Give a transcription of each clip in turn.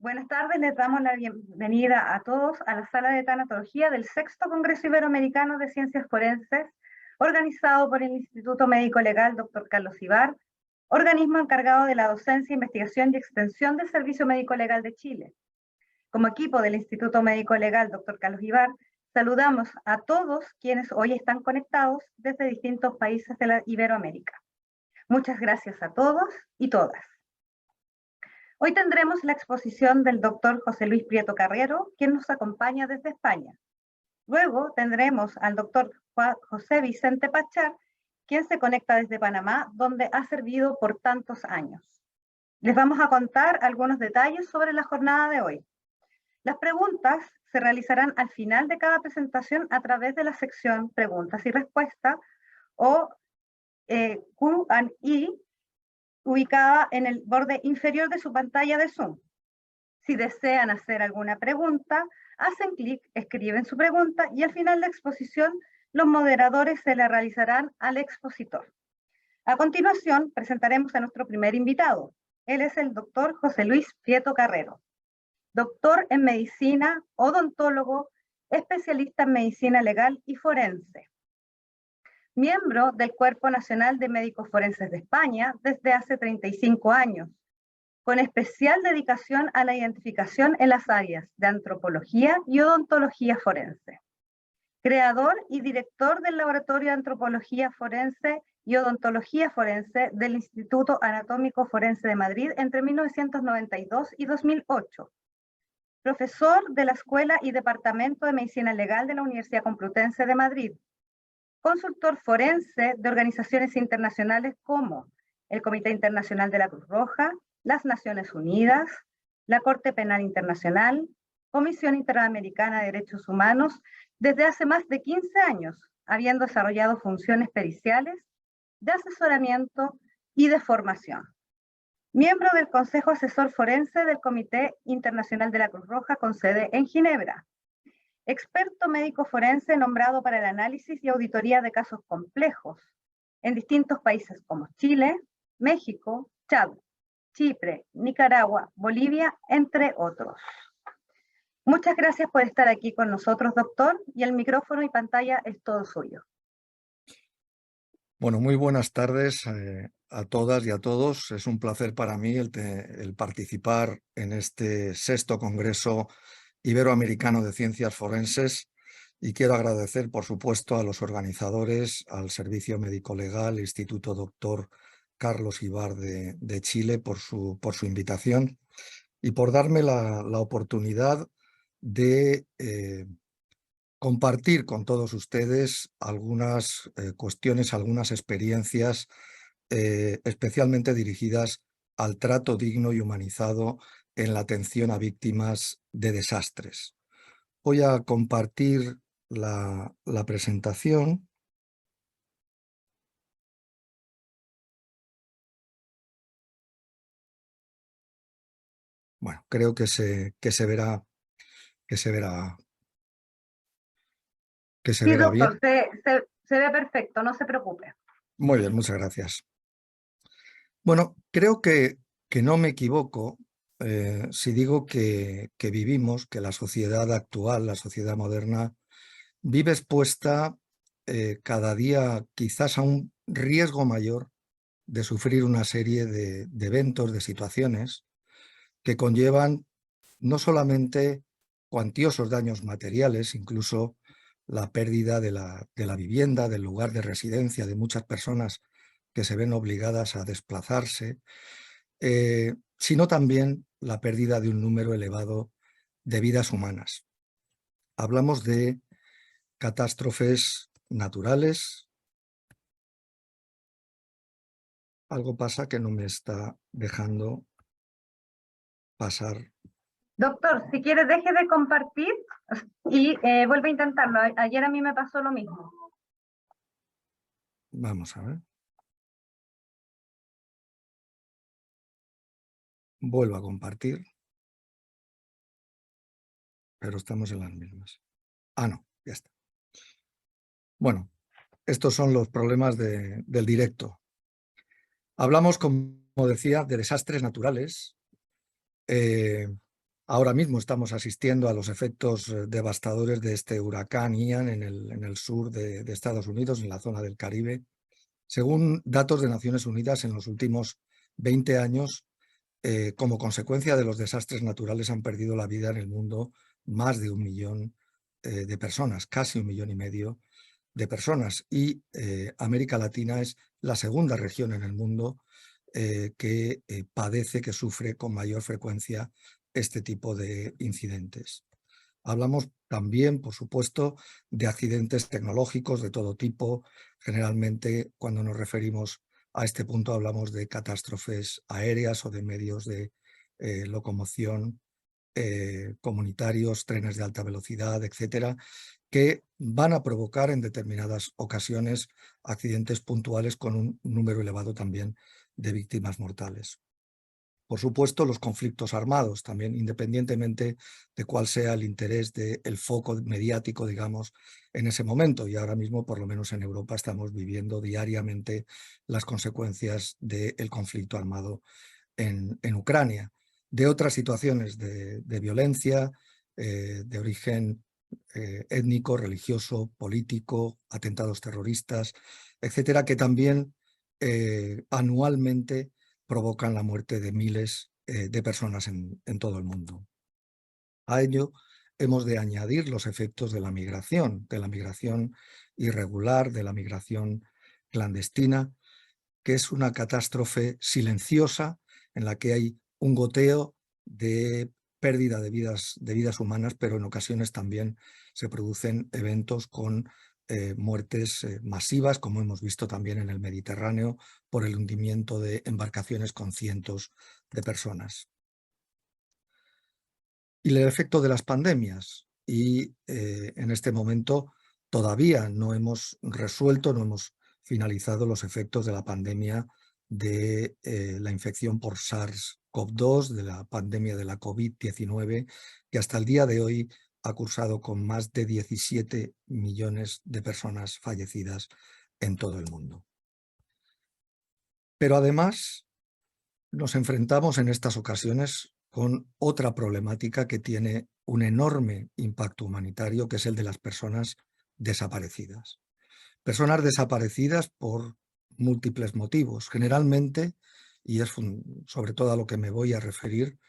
Buenas tardes, les damos la bienvenida a todos a la sala de tanatología del Sexto Congreso Iberoamericano de Ciencias Forenses, organizado por el Instituto Médico Legal Dr. Carlos Ibar, organismo encargado de la docencia, investigación y extensión del Servicio Médico Legal de Chile. Como equipo del Instituto Médico Legal Dr. Carlos Ibar, saludamos a todos quienes hoy están conectados desde distintos países de la Iberoamérica. Muchas gracias a todos y todas. Hoy tendremos la exposición del doctor José Luis Prieto Carrero, quien nos acompaña desde España. Luego tendremos al doctor José Vicente Pachar, quien se conecta desde Panamá, donde ha servido por tantos años. Les vamos a contar algunos detalles sobre la jornada de hoy. Las preguntas se realizarán al final de cada presentación a través de la sección Preguntas y Respuestas o Q&A, ubicada en el borde inferior de su pantalla de Zoom. Si desean hacer alguna pregunta, hacen clic, escriben su pregunta y al final de la exposición los moderadores se la realizarán al expositor. A continuación, presentaremos a nuestro primer invitado. Él es el doctor José Luis Prieto Carrero, doctor en medicina, odontólogo, especialista en medicina legal y forense. Miembro del Cuerpo Nacional de Médicos Forenses de España desde hace 35 años, con especial dedicación a la identificación en las áreas de antropología y odontología forense. Creador y director del Laboratorio de Antropología Forense y Odontología Forense del Instituto Anatómico Forense de Madrid entre 1992 y 2008. Profesor de la Escuela y Departamento de Medicina Legal de la Universidad Complutense de Madrid. Consultor forense de organizaciones internacionales como el Comité Internacional de la Cruz Roja, las Naciones Unidas, la Corte Penal Internacional, Comisión Interamericana de Derechos Humanos, desde hace más de 15 años, habiendo desarrollado funciones periciales, de asesoramiento y de formación. Miembro del Consejo Asesor Forense del Comité Internacional de la Cruz Roja con sede en Ginebra. Experto médico forense nombrado para el análisis y auditoría de casos complejos en distintos países como Chile, México, Chad, Chipre, Nicaragua, Bolivia, entre otros. Muchas gracias por estar aquí con nosotros, doctor, y el micrófono y pantalla es todo suyo. Bueno, muy buenas tardes a todas y a todos. Es un placer para mí el participar en este sexto Congreso Iberoamericano de Ciencias Forenses y quiero agradecer, por supuesto, a los organizadores, al Servicio Médico Legal, Instituto Dr. Carlos Ibar de Chile por su invitación y por darme la oportunidad de compartir con todos ustedes algunas cuestiones, algunas experiencias especialmente dirigidas al trato digno y humanizado en la atención a víctimas de desastres. Voy a compartir la presentación. Bueno, creo que se verá Sí, doctor, bien. se ve perfecto, no se preocupe. Muy bien, muchas gracias. Bueno, creo que no me equivoco si digo que vivimos, que la sociedad actual, la sociedad moderna, vive expuesta cada día quizás a un riesgo mayor de sufrir una serie de eventos, de situaciones que conllevan no solamente cuantiosos daños materiales, incluso la pérdida de la vivienda, del lugar de residencia de muchas personas que se ven obligadas a desplazarse, sino también la pérdida de un número elevado de vidas humanas. Hablamos de catástrofes naturales. Algo pasa que no me está dejando pasar. Doctor, si quiere deje de compartir y vuelve a intentarlo. Ayer a mí me pasó lo mismo. Vamos a ver. Vuelvo a compartir. Pero estamos en las mismas. Ah, no, ya está. Bueno, estos son los problemas del directo. Hablamos, como decía, de desastres naturales. Ahora mismo estamos asistiendo a los efectos devastadores de este huracán Ian en el sur de Estados Unidos, en la zona del Caribe. Según datos de Naciones Unidas, en los últimos 20 años, como consecuencia de los desastres naturales, han perdido la vida en el mundo más de 1 millón de personas, casi 1,5 millones de personas. Y América Latina es la segunda región en el mundo que padece, que sufre con mayor frecuencia este tipo de incidentes. Hablamos también, por supuesto, de accidentes tecnológicos de todo tipo. Generalmente, cuando nos referimos a este punto, hablamos de catástrofes aéreas o de medios de locomoción comunitarios, trenes de alta velocidad, etcétera, que van a provocar en determinadas ocasiones accidentes puntuales con un número elevado también de víctimas mortales. Por supuesto, los conflictos armados, también independientemente de cuál sea el interés del foco mediático, digamos, en ese momento. Y ahora mismo, por lo menos en Europa, estamos viviendo diariamente las consecuencias del conflicto armado en Ucrania, de otras situaciones de violencia, de origen étnico, religioso, político, atentados terroristas, etcétera, que también anualmente provocan la muerte de miles de personas en todo el mundo. A ello hemos de añadir los efectos de la migración irregular, de la migración clandestina, que es una catástrofe silenciosa en la que hay un goteo de pérdida de vidas humanas, pero en ocasiones también se producen eventos con muertes masivas, como hemos visto también en el Mediterráneo, por el hundimiento de embarcaciones con cientos de personas. Y el efecto de las pandemias. Y en este momento todavía no hemos resuelto, no hemos finalizado los efectos de la pandemia de la infección por SARS-CoV-2, de la pandemia de la COVID-19, que hasta el día de hoy ha cursado con más de 17 millones de personas fallecidas en todo el mundo. Pero además nos enfrentamos en estas ocasiones con otra problemática que tiene un enorme impacto humanitario, que es el de las personas desaparecidas. Personas desaparecidas por múltiples motivos, generalmente, y es sobre todo a lo que me voy a referir,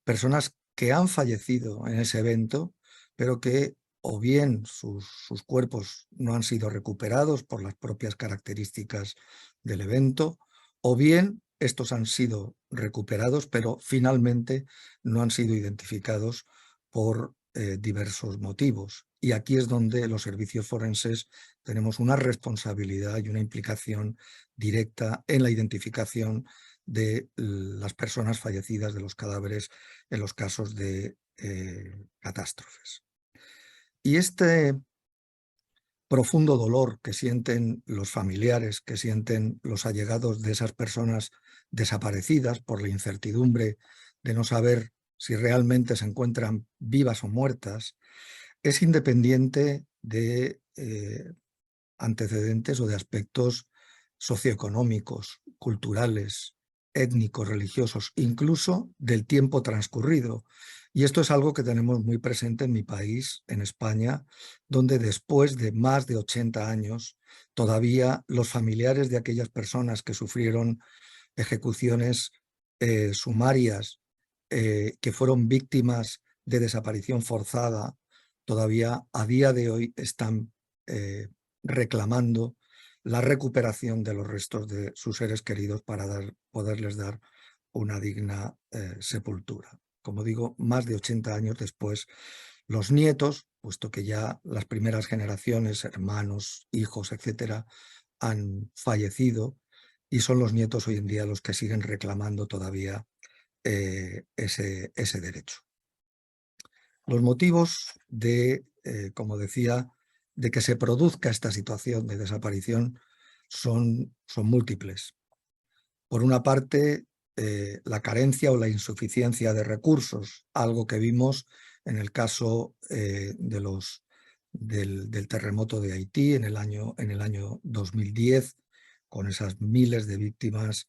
personas que han fallecido en ese evento, pero que o bien sus cuerpos no han sido recuperados por las propias características del evento, o bien estos han sido recuperados, pero finalmente no han sido identificados por diversos motivos. Y aquí es donde los servicios forenses tenemos una responsabilidad y una implicación directa en la identificación de las personas fallecidas, de los cadáveres en los casos de catástrofes. Y este profundo dolor que sienten los familiares, que sienten los allegados de esas personas desaparecidas por la incertidumbre de no saber si realmente se encuentran vivas o muertas, es independiente de antecedentes o de aspectos socioeconómicos, culturales, étnicos, religiosos, incluso del tiempo transcurrido. Y esto es algo que tenemos muy presente en mi país, en España, donde después de más de 80 años, todavía los familiares de aquellas personas que sufrieron ejecuciones sumarias, que fueron víctimas de desaparición forzada, todavía a día de hoy están reclamando la recuperación de los restos de sus seres queridos para poderles dar una digna sepultura. Como digo, más de 80 años después, los nietos, puesto que ya las primeras generaciones, hermanos, hijos, etcétera, han fallecido, y son los nietos hoy en día los que siguen reclamando todavía ese derecho. Los motivos de, como decía, de que se produzca esta situación de desaparición son múltiples. Por una parte, la carencia o la insuficiencia de recursos, algo que vimos en el caso del terremoto de Haití en el año 2010, con esas miles de víctimas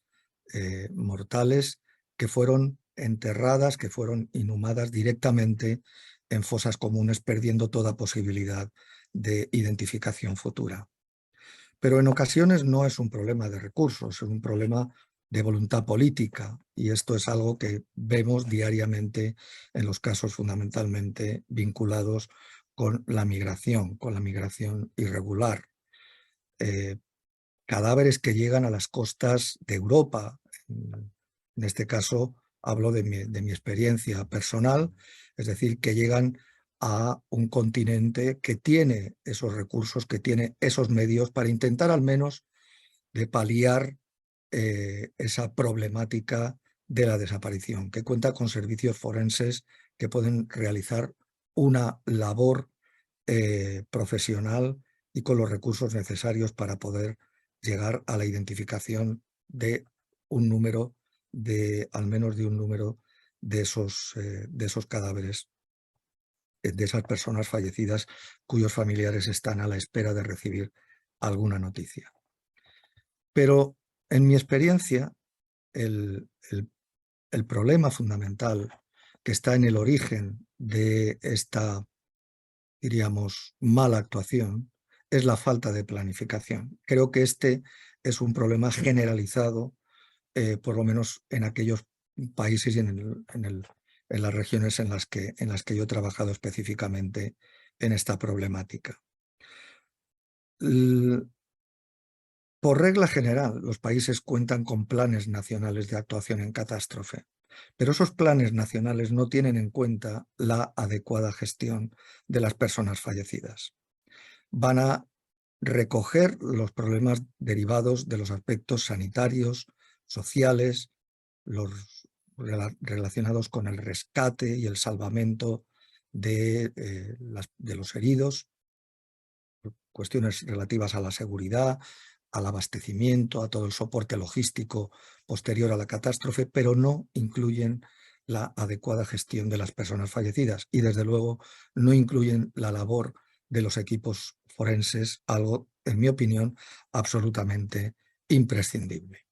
mortales que fueron enterradas, que fueron inhumadas directamente en fosas comunes, perdiendo toda posibilidad de identificación futura. Pero en ocasiones no es un problema de recursos, es un problema de voluntad política, y esto es algo que vemos diariamente en los casos fundamentalmente vinculados con la migración irregular. Cadáveres que llegan a las costas de Europa. En este caso hablo de mi experiencia personal, es decir, que llegan a un continente que tiene esos recursos, que tiene esos medios para intentar al menos de paliar esa problemática de la desaparición, que cuenta con servicios forenses que pueden realizar una labor profesional y con los recursos necesarios para poder llegar a la identificación de un número, al menos de un número de esos cadáveres, de esas personas fallecidas cuyos familiares están a la espera de recibir alguna noticia. Pero en mi experiencia, el problema fundamental que está en el origen de esta, diríamos, mala actuación, es la falta de planificación. Creo que este es un problema generalizado, por lo menos en aquellos países y en las regiones en las que yo he trabajado específicamente en esta problemática. Por regla general, los países cuentan con planes nacionales de actuación en catástrofe, pero esos planes nacionales no tienen en cuenta la adecuada gestión de las personas fallecidas. Van a recoger los problemas derivados de los aspectos sanitarios, sociales, los relacionados con el rescate y el salvamento de los heridos, cuestiones relativas a la seguridad, al abastecimiento, a todo el soporte logístico posterior a la catástrofe, pero no incluyen la adecuada gestión de las personas fallecidas y, desde luego, no incluyen la labor de los equipos forenses, algo, en mi opinión, absolutamente imprescindible.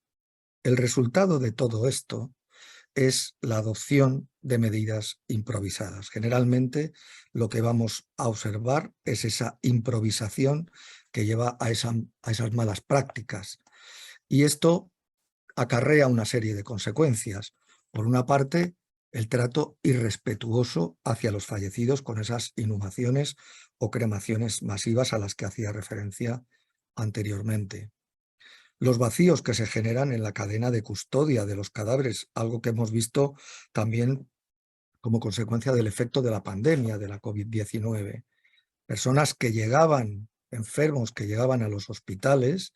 El resultado de todo esto es la adopción de medidas improvisadas. Generalmente lo que vamos a observar es esa improvisación que lleva a esas malas prácticas. Y esto acarrea una serie de consecuencias. Por una parte, el trato irrespetuoso hacia los fallecidos con esas inhumaciones o cremaciones masivas a las que hacía referencia anteriormente. Los vacíos que se generan en la cadena de custodia de los cadáveres, algo que hemos visto también como consecuencia del efecto de la pandemia, de la COVID-19. Personas que llegaban, enfermos que llegaban a los hospitales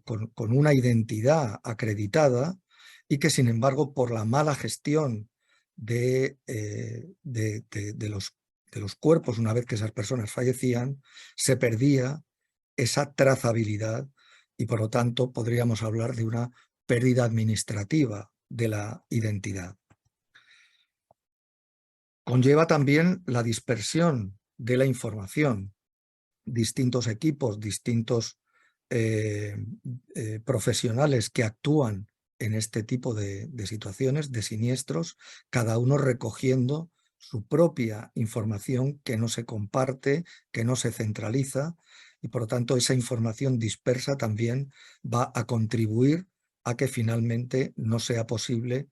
con una identidad acreditada y que, sin embargo, por la mala gestión de los cuerpos, una vez que esas personas fallecían, se perdía esa trazabilidad y, por lo tanto, podríamos hablar de una pérdida administrativa de la identidad. Conlleva también la dispersión de la información. Distintos equipos, distintos profesionales que actúan en este tipo de situaciones, de siniestros, cada uno recogiendo su propia información que no se comparte, que no se centraliza, y por lo tanto esa información dispersa también va a contribuir a que finalmente no sea posible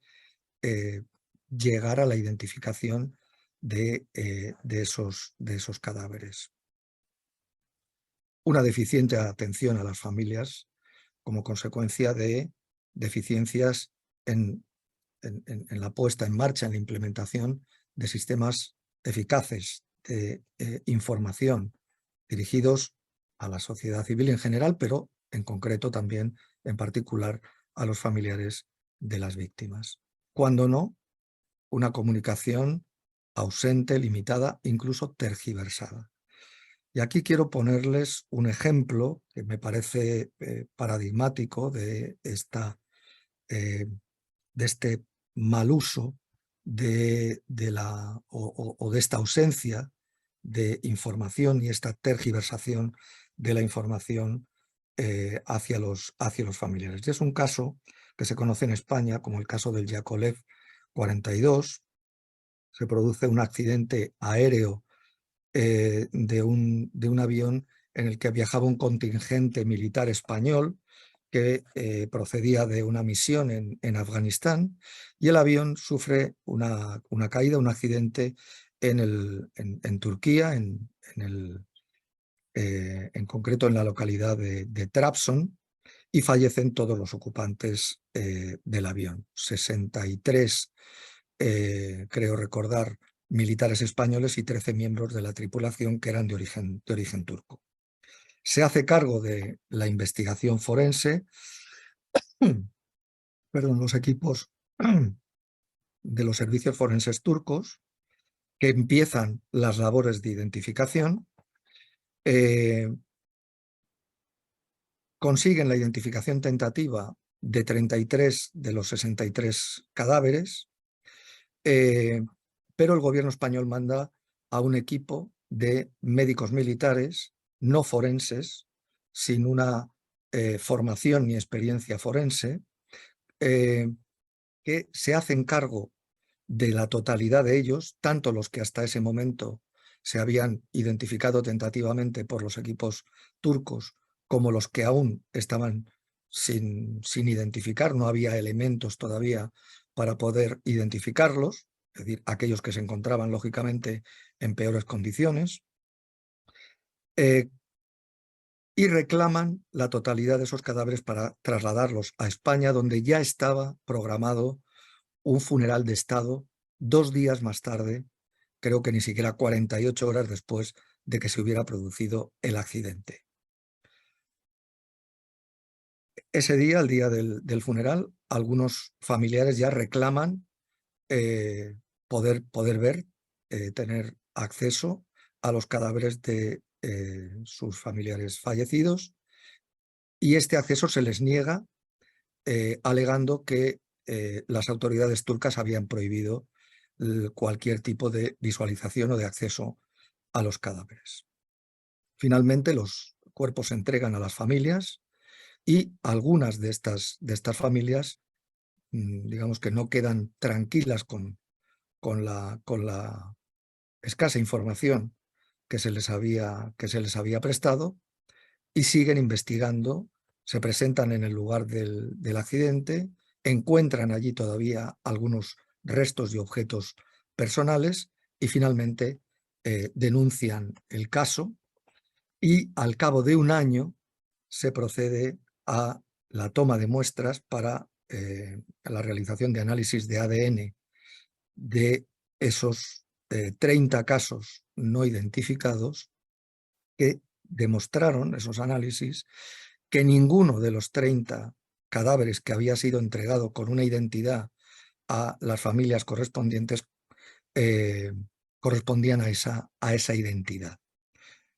llegar a la identificación de esos cadáveres. Una deficiente atención a las familias como consecuencia de deficiencias en la puesta en marcha, en la implementación de sistemas eficaces de información dirigidos a la sociedad civil en general, pero en concreto también, en particular, a los familiares de las víctimas. Cuando no, una comunicación ausente, limitada, incluso tergiversada. Y aquí quiero ponerles un ejemplo que me parece paradigmático de este mal uso de esta ausencia de información y esta tergiversación de la información hacia los familiares. Y es un caso que se conoce en España como el caso del Yakolev 42. Se produce un accidente aéreo de un avión en el que viajaba un contingente militar español que procedía de una misión en Afganistán, y el avión sufre una caída, un accidente en Turquía, en concreto en la localidad de Trabzon, y fallecen todos los ocupantes del avión. 63, creo recordar, militares españoles y 13 miembros de la tripulación que eran de origen turco. Se hace cargo de la investigación forense, los equipos de los servicios forenses turcos, que empiezan las labores de identificación, consiguen la identificación tentativa de 33 de los 63 cadáveres, pero el gobierno español manda a un equipo de médicos militares no forenses, sin una formación ni experiencia forense, que se hacen cargo de la totalidad de ellos, tanto los que hasta ese momento se habían identificado tentativamente por los equipos turcos, como los que aún estaban sin identificar. No había elementos todavía para poder identificarlos, es decir, aquellos que se encontraban lógicamente en peores condiciones, y reclaman la totalidad de esos cadáveres para trasladarlos a España, donde ya estaba programado un funeral de Estado 2 días más tarde, creo que ni siquiera 48 horas después de que se hubiera producido el accidente. Ese día, el día del funeral, algunos familiares ya reclaman poder ver, tener acceso a los cadáveres de sus familiares fallecidos, y este acceso se les niega, alegando que las autoridades turcas habían prohibido cualquier tipo de visualización o de acceso a los cadáveres. Finalmente, los cuerpos se entregan a las familias, y algunas de estas familias, digamos que no quedan tranquilas con la escasa información que se les había prestado, y siguen investigando. Se presentan en el lugar del accidente, encuentran allí todavía algunos restos y objetos personales, y finalmente denuncian el caso, y al cabo de 1 año se procede a la toma de muestras para la realización de análisis de ADN de esos 30 casos no identificados, que demostraron, esos análisis, que ninguno de los 30 cadáveres que había sido entregado con una identidad a las familias correspondientes correspondían a esa identidad.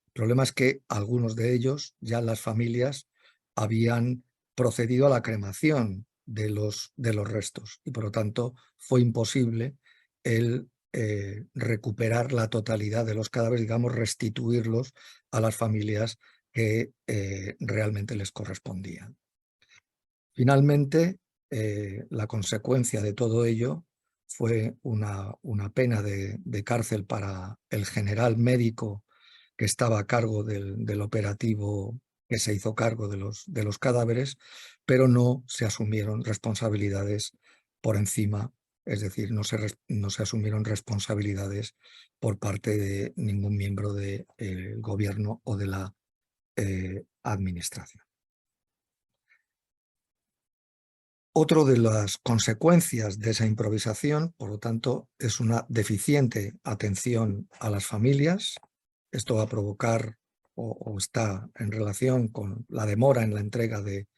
El problema es que algunos de ellos, ya las familias, habían procedido a la cremación de los restos, y por lo tanto fue imposible el recuperar la totalidad de los cadáveres, digamos, restituirlos a las familias que realmente les correspondían. Finalmente, la consecuencia de todo ello fue una pena de cárcel para el general médico que estaba a cargo del operativo que se hizo cargo de los cadáveres, pero no se asumieron responsabilidades por encima, es decir, no se asumieron responsabilidades por parte de ningún miembro del gobierno o de la administración. Otra de las consecuencias de esa improvisación, por lo tanto, es una deficiente atención a las familias. Esto va a provocar o está en relación con la demora en la entrega de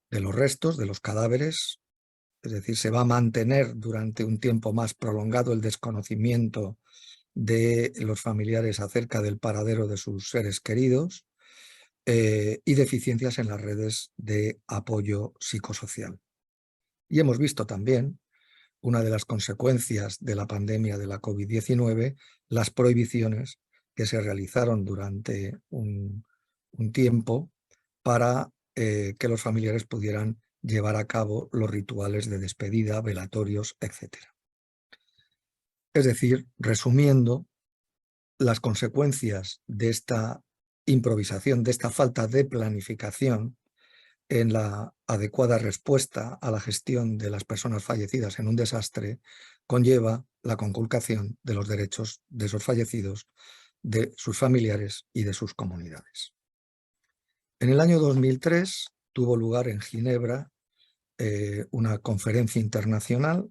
los restos, de los cadáveres. Es decir, se va a mantener durante un tiempo más prolongado el desconocimiento de los familiares acerca del paradero de sus seres queridos, y deficiencias en las redes de apoyo psicosocial. Y hemos visto también una de las consecuencias de la pandemia de la COVID-19, las prohibiciones que se realizaron durante un tiempo para que los familiares pudieran llevar a cabo los rituales de despedida, velatorios, etc. Es decir, resumiendo, las consecuencias de esta improvisación, de esta falta de planificación en la adecuada respuesta a la gestión de las personas fallecidas en un desastre, conlleva la conculcación de los derechos de esos fallecidos, de sus familiares y de sus comunidades. En el año 2003 tuvo lugar en Ginebra una conferencia internacional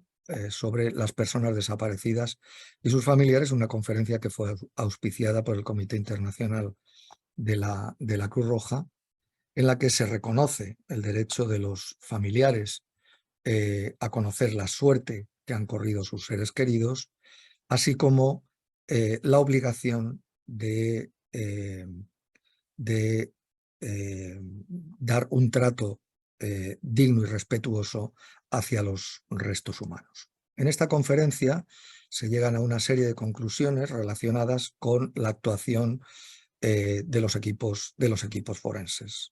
sobre las personas desaparecidas y sus familiares, una conferencia que fue auspiciada por el Comité Internacional de la Cruz Roja, en la que se reconoce el derecho de los familiares a conocer la suerte que han corrido sus seres queridos, así como la obligación de dar un trato digno y respetuoso hacia los restos humanos. En esta conferencia se llegan a una serie de conclusiones relacionadas con la actuación de los equipos forenses,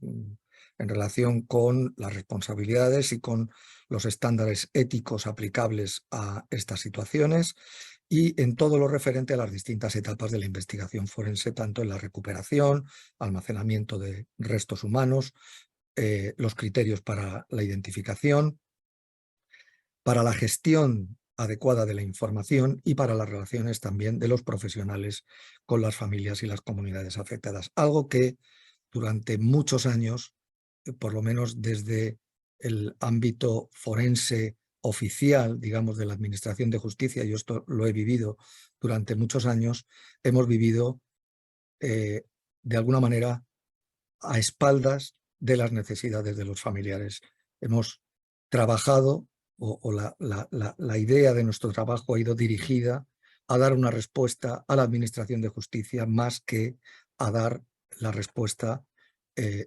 en relación con las responsabilidades y con los estándares éticos aplicables a estas situaciones, y en todo lo referente a las distintas etapas de la investigación forense, tanto en la recuperación, almacenamiento de restos humanos, los criterios para la identificación, para la gestión adecuada de la información y para las relaciones también de los profesionales con las familias y las comunidades afectadas. Algo que durante muchos años, por lo menos desde el ámbito forense oficial, digamos, de la Administración de Justicia, yo esto lo he vivido durante muchos años, hemos vivido de alguna manera a espaldas de las necesidades de los familiares. Hemos trabajado, o la idea de nuestro trabajo ha ido dirigida a dar una respuesta a la Administración de Justicia más que a dar la respuesta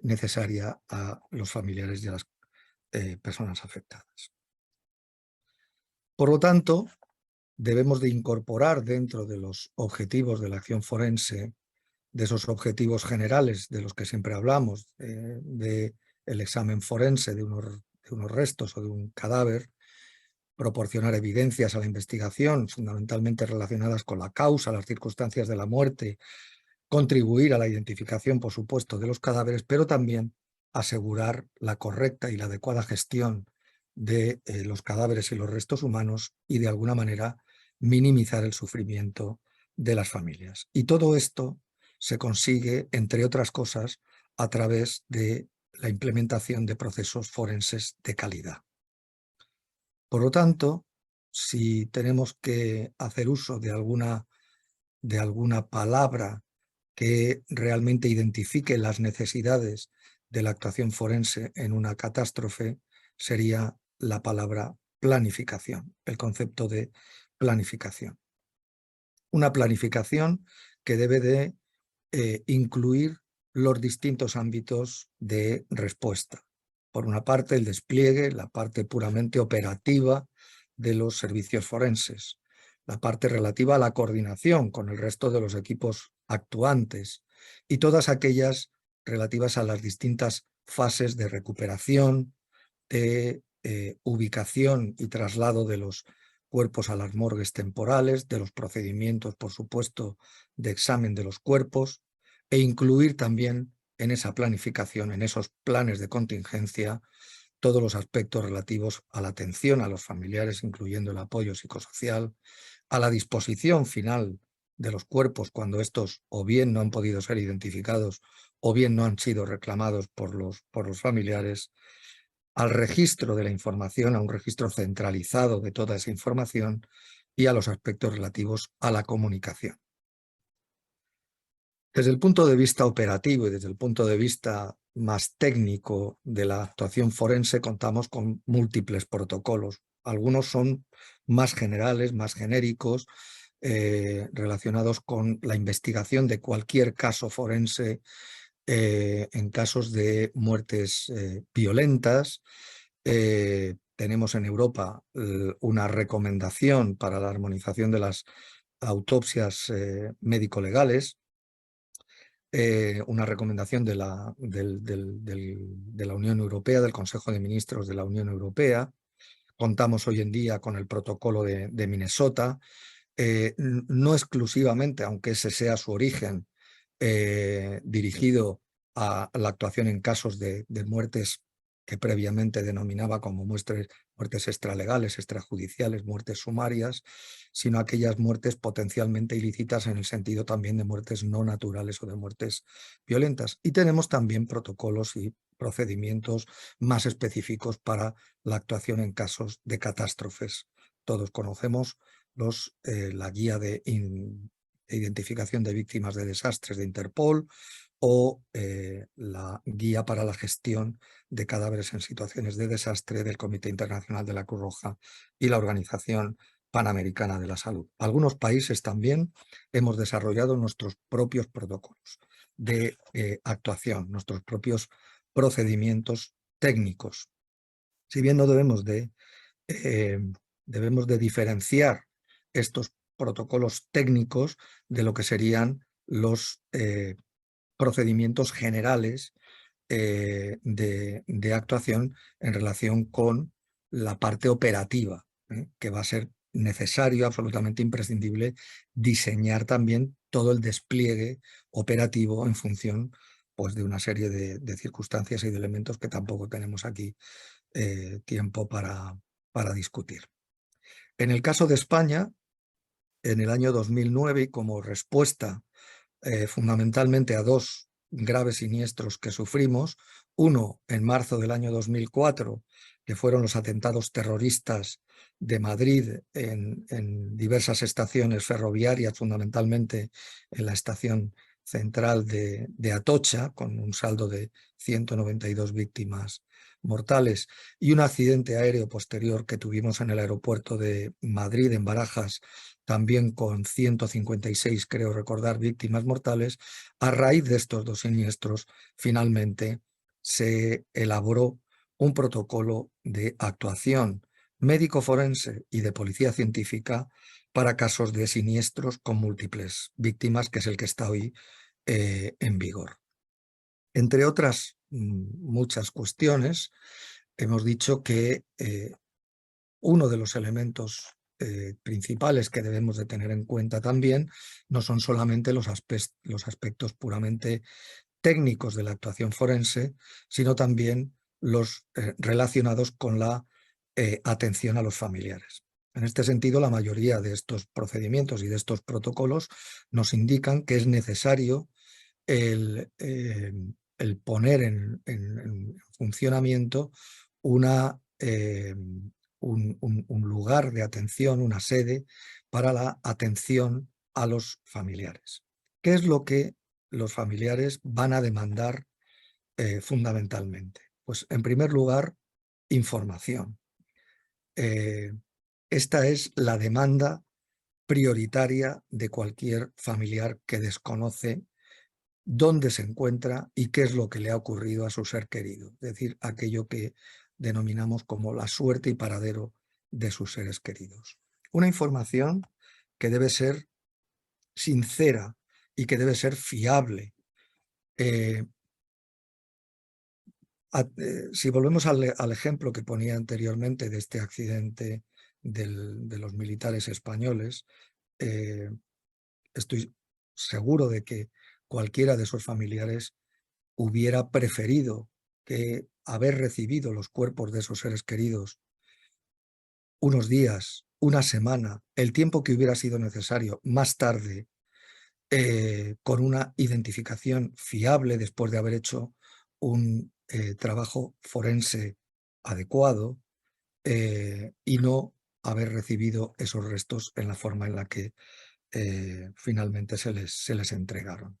necesaria a los familiares y a las personas afectadas. Por lo tanto, debemos de incorporar dentro de los objetivos de la acción forense, de esos objetivos generales de los que siempre hablamos, del examen forense de unos restos o de un cadáver, proporcionar evidencias a la investigación, fundamentalmente relacionadas con la causa, las circunstancias de la muerte, contribuir a la identificación, por supuesto, de los cadáveres, pero también asegurar la correcta y la adecuada gestión de los cadáveres y los restos humanos y, de alguna manera, minimizar el sufrimiento de las familias. Y todo esto se consigue, entre otras cosas, a través de la implementación de procesos forenses de calidad. Por lo tanto, si tenemos que hacer uso de alguna palabra que realmente identifique las necesidades de la actuación forense en una catástrofe, sería la palabra planificación, el concepto de planificación. Una planificación que debe de incluir los distintos ámbitos de respuesta. Por una parte, el despliegue, la parte puramente operativa de los servicios forenses, la parte relativa a la coordinación con el resto de los equipos actuantes y todas aquellas relativas a las distintas fases de recuperación, de ubicación y traslado de los cuerpos a las morgues temporales, de los procedimientos, por supuesto, de examen de los cuerpos, e incluir también en esa planificación, en esos planes de contingencia, todos los aspectos relativos a la atención a los familiares, incluyendo el apoyo psicosocial, a la disposición final de los cuerpos cuando estos o bien no han podido ser identificados o bien no han sido reclamados por los familiares, al registro de la información, a un registro centralizado de toda esa información y a los aspectos relativos a la comunicación. Desde el punto de vista operativo y desde el punto de vista más técnico de la actuación forense, contamos con múltiples protocolos. Algunos son más generales, más genéricos, relacionados con la investigación de cualquier caso forense en casos de muertes violentas. Tenemos en Europa una recomendación para la armonización de las autopsias médico-legales. una recomendación de la Unión Europea, del Consejo de Ministros de la Unión Europea. Contamos hoy en día con el protocolo de Minnesota, no exclusivamente, aunque ese sea su origen, dirigido a la actuación en casos de muertes que previamente denominaba como muertes extralegales, extrajudiciales, muertes sumarias, sino aquellas muertes potencialmente ilícitas en el sentido también de muertes no naturales o de muertes violentas. Y tenemos también protocolos y procedimientos más específicos para la actuación en casos de catástrofes. Todos conocemos la guía de identificación de víctimas de desastres de Interpol o la guía para la gestión de cadáveres en situaciones de desastre del Comité Internacional de la Cruz Roja y la Organización Panamericana de la Salud. Algunos países también hemos desarrollado nuestros propios protocolos de actuación, nuestros propios procedimientos técnicos. Si bien no debemos de diferenciar estos protocolos técnicos de lo que serían los procedimientos generales de actuación en relación con la parte operativa, que va a ser necesario, absolutamente imprescindible, diseñar también todo el despliegue operativo en función, pues, de una serie de circunstancias y de elementos que tampoco tenemos aquí tiempo para discutir. En el caso de España, en el año 2009, y como respuesta fundamentalmente a dos graves siniestros que sufrimos, uno en marzo del año 2004, que fueron los atentados terroristas de Madrid en diversas estaciones ferroviarias, fundamentalmente en la estación central de Atocha, con un saldo de 192 víctimas mortales, y un accidente aéreo posterior que tuvimos en el aeropuerto de Madrid, en Barajas, también con 156, creo recordar, víctimas mortales. A raíz de estos dos siniestros, finalmente se elaboró un protocolo de actuación médico-forense y de policía científica para casos de siniestros con múltiples víctimas, que es el que está hoy en vigor. Entre otras muchas cuestiones, hemos dicho que uno de los elementos principales que debemos de tener en cuenta también no son solamente los aspectos puramente técnicos de la actuación forense, sino también los relacionados con la atención a los familiares. En este sentido, la mayoría de estos procedimientos y de estos protocolos nos indican que es necesario el poner en funcionamiento un lugar de atención, una sede para la atención a los familiares. ¿Qué es lo que los familiares van a demandar fundamentalmente? Pues, en primer lugar, información. Esta es la demanda prioritaria de cualquier familiar que desconoce dónde se encuentra y qué es lo que le ha ocurrido a su ser querido, es decir, aquello que denominamos como la suerte y paradero de sus seres queridos. Una información que debe ser sincera y que debe ser fiable. Si volvemos al ejemplo que ponía anteriormente de este accidente de los militares españoles, estoy seguro de que cualquiera de esos familiares hubiera preferido que haber recibido los cuerpos de esos seres queridos unos días, una semana, el tiempo que hubiera sido necesario más tarde, con una identificación fiable después de haber hecho un trabajo forense adecuado, y no haber recibido esos restos en la forma en la que finalmente se les entregaron.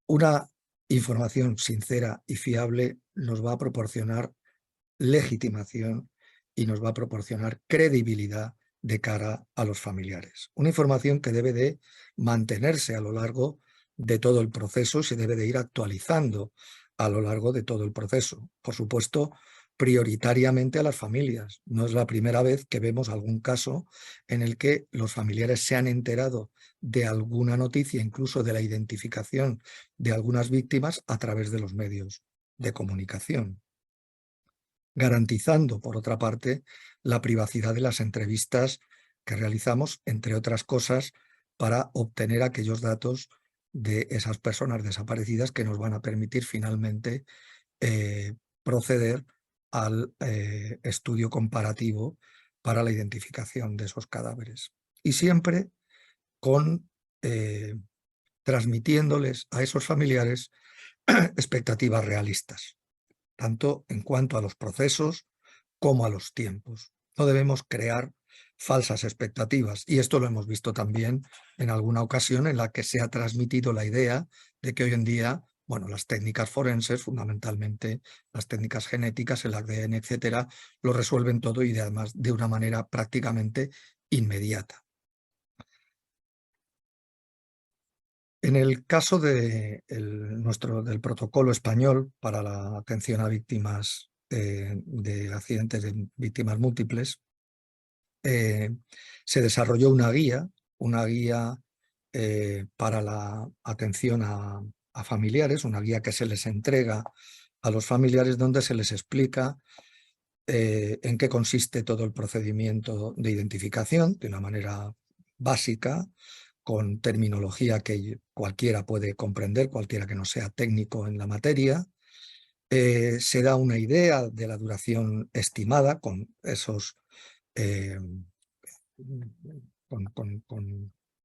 Una información sincera y fiable nos va a proporcionar legitimación y nos va a proporcionar credibilidad de cara a los familiares. Una información que debe de mantenerse a lo largo de todo el proceso, se debe de ir actualizando a lo largo de todo el proceso. Por supuesto, prioritariamente a las familias. No es la primera vez que vemos algún caso en el que los familiares se han enterado de alguna noticia, incluso de la identificación de algunas víctimas a través de los medios de comunicación, garantizando, por otra parte, la privacidad de las entrevistas que realizamos, entre otras cosas, para obtener aquellos datos de esas personas desaparecidas que nos van a permitir finalmente proceder al estudio comparativo para la identificación de esos cadáveres. Y siempre con transmitiéndoles a esos familiares expectativas realistas, tanto en cuanto a los procesos como a los tiempos. No debemos crear falsas expectativas, y esto lo hemos visto también en alguna ocasión en la que se ha transmitido la idea de que hoy en día, bueno, las técnicas forenses, fundamentalmente las técnicas genéticas, el ADN, etcétera, lo resuelven todo y además de una manera prácticamente inmediata. En el caso del protocolo español para la atención a víctimas de accidentes de víctimas múltiples, se desarrolló una guía para la atención a familiares, una guía que se les entrega a los familiares donde se les explica en qué consiste todo el procedimiento de identificación de una manera básica, con terminología que cualquiera puede comprender, cualquiera que no sea técnico en la materia. Se da una idea de la duración estimada con esos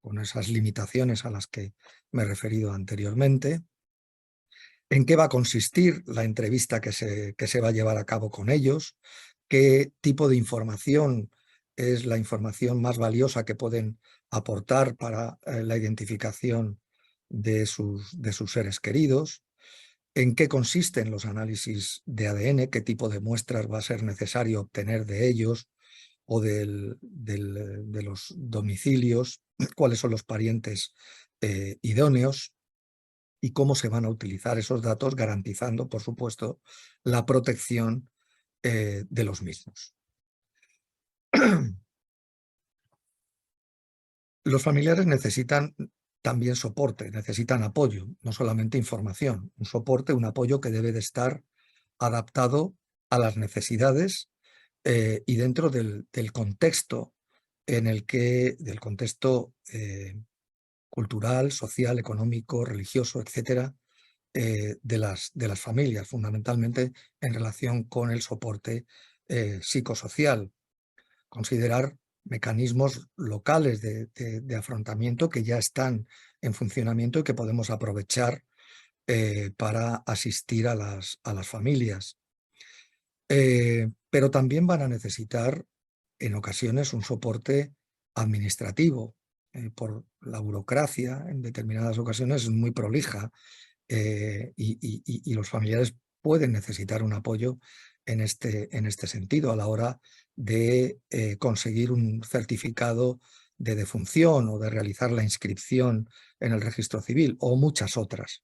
con esas limitaciones a las que me he referido anteriormente. ¿En qué va a consistir la entrevista que se va a llevar a cabo con ellos? ¿Qué tipo de información es la información más valiosa que pueden aportar para la identificación de sus seres queridos? ¿En qué consisten los análisis de ADN? ¿Qué tipo de muestras va a ser necesario obtener de ellos o de los domicilios? ¿Cuáles son los parientes idóneos? Y cómo se van a utilizar esos datos, garantizando, por supuesto, la protección de los mismos. Los familiares necesitan también soporte, necesitan apoyo, no solamente información, un soporte, un apoyo que debe de estar adaptado a las necesidades y dentro del contexto del contexto cultural, social, económico, religioso, etcétera, de las familias, fundamentalmente en relación con el soporte psicosocial. Considerar mecanismos locales de afrontamiento que ya están en funcionamiento y que podemos aprovechar para asistir a las familias. Pero también van a necesitar en ocasiones un soporte administrativo por la burocracia, en determinadas ocasiones es muy prolija y los familiares pueden necesitar un apoyo en este sentido a la hora de conseguir un certificado de defunción o de realizar la inscripción en el registro civil o muchas otras.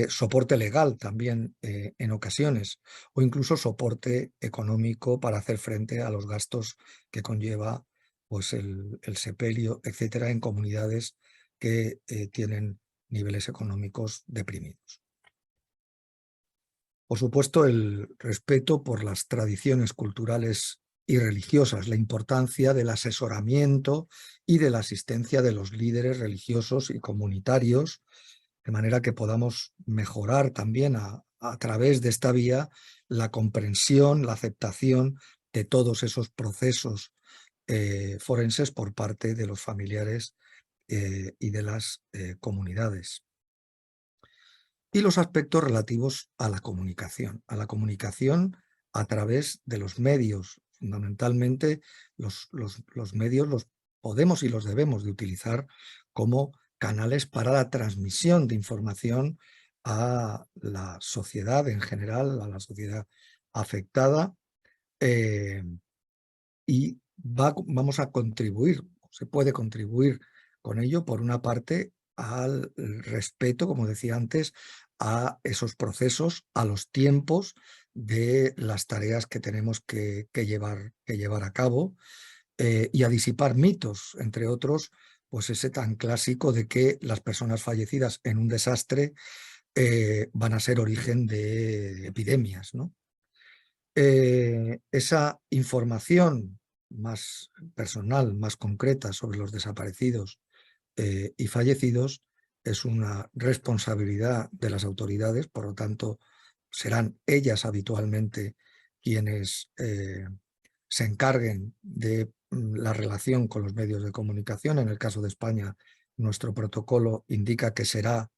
Soporte legal también en ocasiones o incluso soporte económico para hacer frente a los gastos que conlleva pues, el sepelio, etcétera, en comunidades que tienen niveles económicos deprimidos. Por supuesto, el respeto por las tradiciones culturales y religiosas, la importancia del asesoramiento y de la asistencia de los líderes religiosos y comunitarios, de manera que podamos mejorar también a través de esta vía la comprensión, la aceptación de todos esos procesos forenses por parte de los familiares y de las comunidades. Y los aspectos relativos a la comunicación a través de los medios. Fundamentalmente los medios los podemos y los debemos de utilizar como canales para la transmisión de información a la sociedad en general, a la sociedad afectada, y vamos a contribuir, se puede contribuir con ello, por una parte, al respeto, como decía antes, a esos procesos, a los tiempos de las tareas que tenemos que llevar a cabo, y a disipar mitos, entre otros, pues ese tan clásico de que las personas fallecidas en un desastre van a ser origen de epidemias, ¿no? Esa información más personal, más concreta sobre los desaparecidos y fallecidos es una responsabilidad de las autoridades, por lo tanto serán ellas habitualmente quienes se encarguen de la relación con los medios de comunicación. En el caso de España, nuestro protocolo indica que será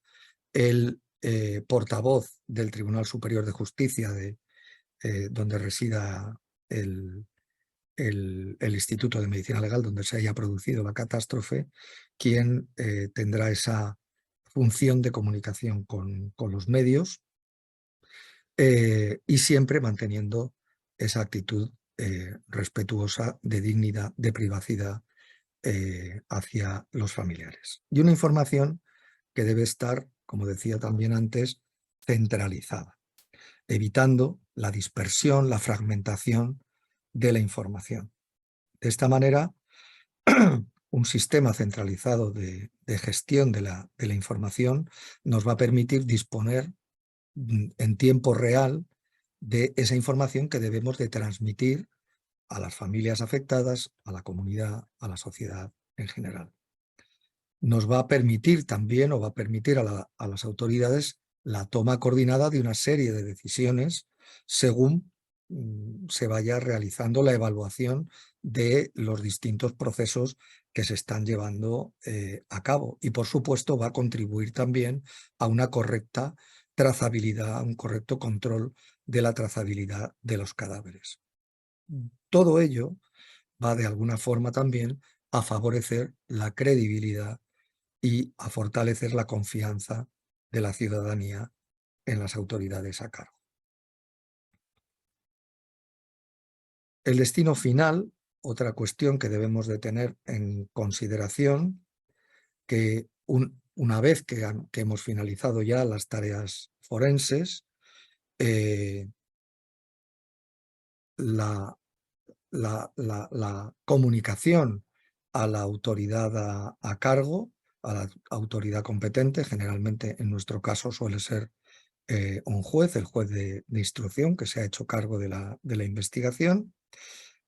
el portavoz del Tribunal Superior de Justicia donde resida el Instituto de Medicina Legal, donde se haya producido la catástrofe, quien tendrá esa función de comunicación con los medios, y siempre manteniendo esa actitud respetuosa de dignidad, de privacidad hacia los familiares. Y una información que debe estar, como decía también antes, centralizada, evitando la dispersión, la fragmentación de la información. De esta manera, un sistema centralizado de gestión de la información nos va a permitir disponer en tiempo real de esa información que debemos de transmitir a las familias afectadas, a la comunidad, a la sociedad en general. Nos va a permitir también, o va a permitir a las autoridades, la toma coordinada de una serie de decisiones según se vaya realizando la evaluación de los distintos procesos que se están llevando a cabo. Y por supuesto va a contribuir también a una correcta trazabilidad, a un correcto control de la trazabilidad de los cadáveres. Todo ello va de alguna forma también a favorecer la credibilidad y a fortalecer la confianza de la ciudadanía en las autoridades a cargo. El destino final, otra cuestión que debemos de tener en consideración, que una vez que hemos finalizado ya las tareas forenses, la comunicación a la autoridad a cargo, a la autoridad competente, generalmente en nuestro caso suele ser un juez, el juez de instrucción que se ha hecho cargo de la investigación,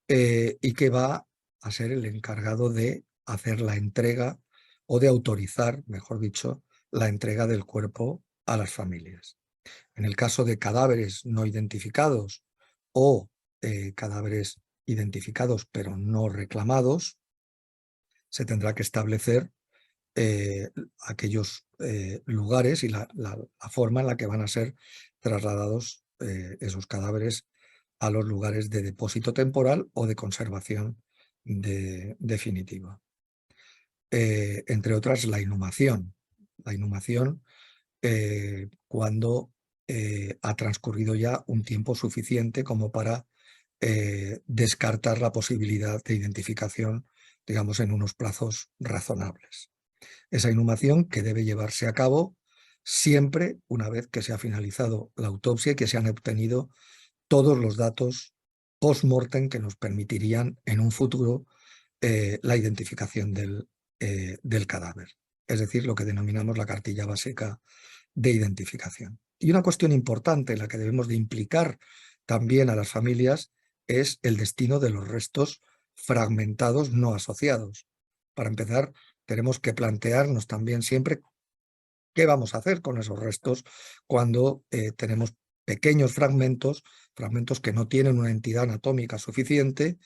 y que va a ser el encargado de hacer la entrega o de autorizar, mejor dicho, la entrega del cuerpo a las familias. En el caso de cadáveres no identificados o cadáveres identificados pero no reclamados, se tendrá que establecer aquellos lugares y la forma en la que van a ser trasladados esos cadáveres a los lugares de depósito temporal o de conservación definitiva. Entre otras, la inhumación. La inhumación cuando ha transcurrido ya un tiempo suficiente como para descartar la posibilidad de identificación, digamos, en unos plazos razonables. Esa inhumación que debe llevarse a cabo siempre una vez que se ha finalizado la autopsia y que se han obtenido todos los datos post-mortem que nos permitirían en un futuro la identificación del cadáver. Es decir, lo que denominamos la cartilla básica de identificación. Y una cuestión importante en la que debemos de implicar también a las familias es el destino de los restos fragmentados no asociados. Para empezar, tenemos que plantearnos también siempre qué vamos a hacer con esos restos cuando tenemos pequeños fragmentos que no tienen una entidad anatómica suficiente,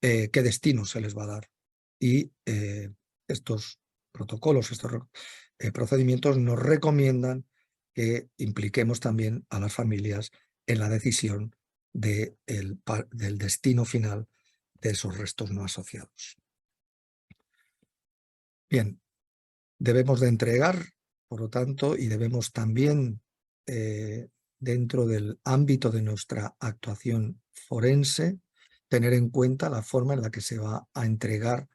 qué destino se les va a dar. Y estos protocolos, estos procedimientos nos recomiendan que impliquemos también a las familias en la decisión del destino final de esos restos no asociados. Bien, debemos de entregar, por lo tanto, y debemos también, dentro del ámbito de nuestra actuación forense, tener en cuenta la forma en la que se va a entregar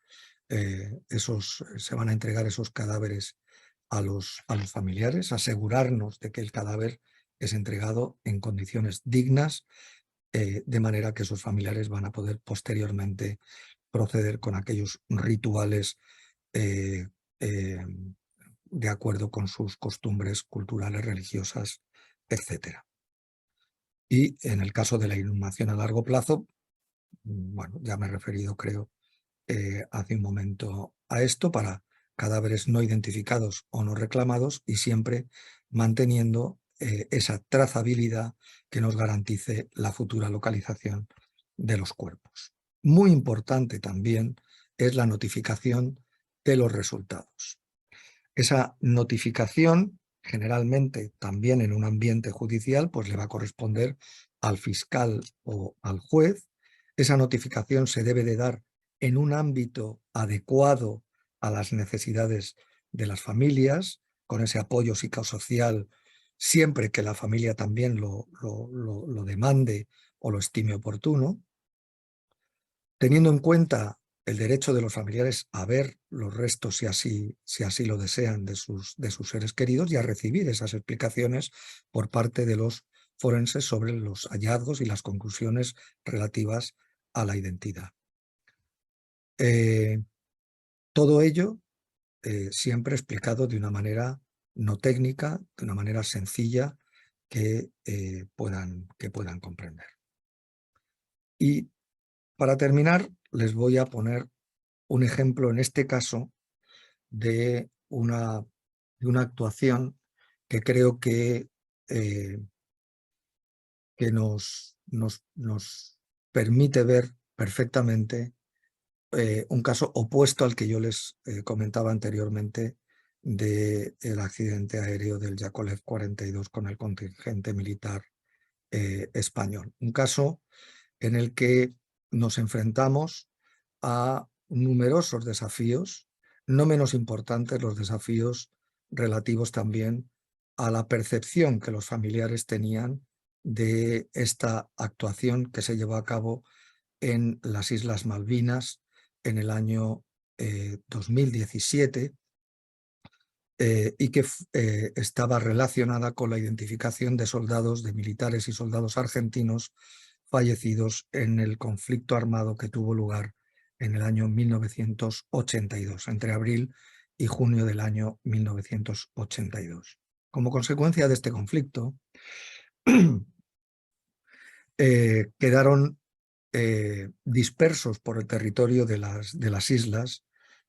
se van a entregar esos cadáveres a los familiares, asegurarnos de que el cadáver es entregado en condiciones dignas, de manera que esos familiares van a poder posteriormente proceder con aquellos rituales de acuerdo con sus costumbres culturales, religiosas, etc. Y en el caso de la inhumación a largo plazo, bueno, ya me he referido, creo, hace un momento a esto, para cadáveres no identificados o no reclamados, y siempre manteniendo esa trazabilidad que nos garantice la futura localización de los cuerpos. Muy importante también es la notificación de los resultados. Esa notificación, generalmente también en un ambiente judicial, pues le va a corresponder al fiscal o al juez. Esa notificación se debe de dar en un ámbito adecuado a las necesidades de las familias, con ese apoyo psicosocial, siempre que la familia también lo demande o lo estime oportuno, teniendo en cuenta el derecho de los familiares a ver los restos, si así lo desean, de sus seres queridos, y a recibir esas explicaciones por parte de los forenses sobre los hallazgos y las conclusiones relativas a la identidad. Todo ello siempre explicado de una manera no técnica, de una manera sencilla que puedan comprender. Y para terminar, les voy a poner un ejemplo, en este caso, de una actuación que creo que nos permite ver perfectamente un caso opuesto al que yo les comentaba anteriormente del accidente aéreo del Yakolev 42 con el contingente militar español. Un caso en el que nos enfrentamos a numerosos desafíos, no menos importantes los desafíos relativos también a la percepción que los familiares tenían de esta actuación que se llevó a cabo en las Islas Malvinas en el año 2017 y que estaba relacionada con la identificación de soldados, de militares y soldados argentinos fallecidos en el conflicto armado que tuvo lugar en el año 1982, entre abril y junio del año 1982. Como consecuencia de este conflicto, quedaron dispersos por el territorio de las islas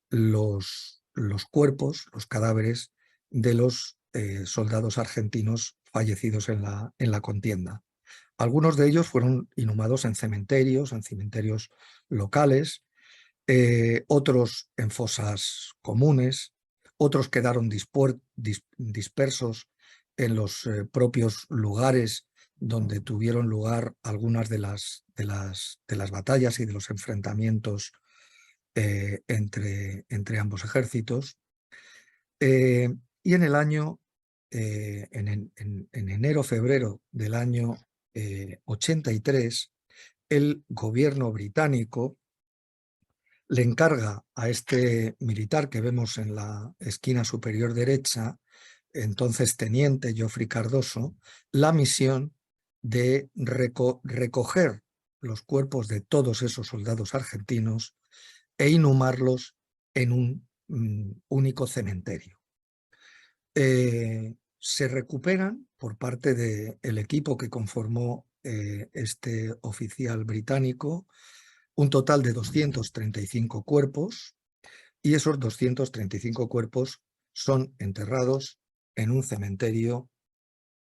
los cuerpos, los cadáveres de los soldados argentinos fallecidos en la contienda. Algunos de ellos fueron inhumados en cementerios locales, otros en fosas comunes, otros quedaron dispersos en los propios lugares donde tuvieron lugar algunas de las batallas y de los enfrentamientos entre ambos ejércitos. Y en el año, en enero-febrero del año 83, el gobierno británico le encarga a este militar que vemos en la esquina superior derecha, entonces teniente Geoffrey Cardoso, la misión de recoger los cuerpos de todos esos soldados argentinos e inhumarlos en un único cementerio. Se recuperan por parte del equipo que conformó este oficial británico un total de 235 cuerpos, y esos 235 cuerpos son enterrados en un cementerio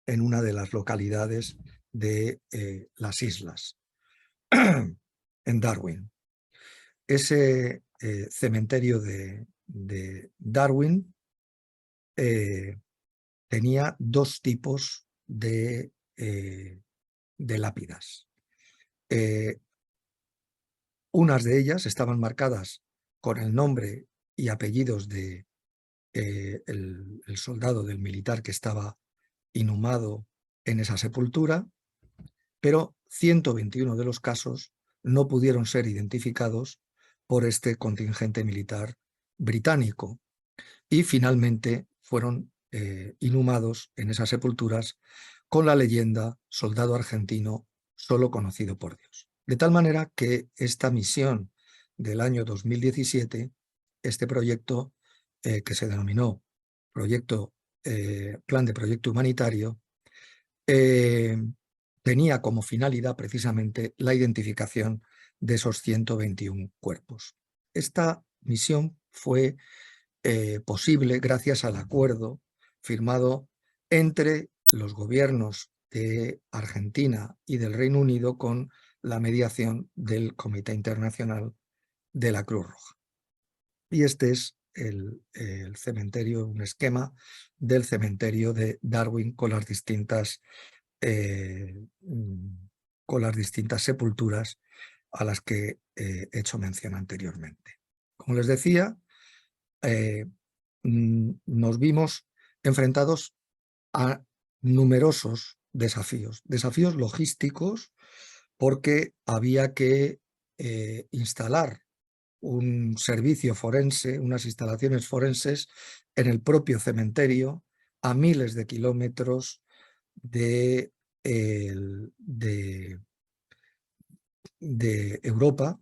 en una de las localidades de las islas, en Darwin. Ese cementerio de Darwin tenía dos tipos de lápidas. Unas de ellas estaban marcadas con el nombre y apellidos de el soldado, del militar que estaba inhumado en esa sepultura, pero 121 de los casos no pudieron ser identificados por este contingente militar británico, y finalmente fueron inhumados en esas sepulturas con la leyenda soldado argentino solo conocido por Dios. De tal manera que esta misión del año 2017, este proyecto que se denominó Plan de Proyecto Humanitario, tenía como finalidad precisamente la identificación de esos 121 cuerpos. Esta misión fue posible gracias al acuerdo firmado entre los gobiernos de Argentina y del Reino Unido con la mediación del Comité Internacional de la Cruz Roja. Y este es el cementerio, un esquema del cementerio de Darwin con las distintas sepulturas a las que he hecho mención anteriormente. Como les decía, nos vimos enfrentados a numerosos desafíos logísticos, porque había que instalar un servicio forense, unas instalaciones forenses en el propio cementerio, a miles de kilómetros de Europa,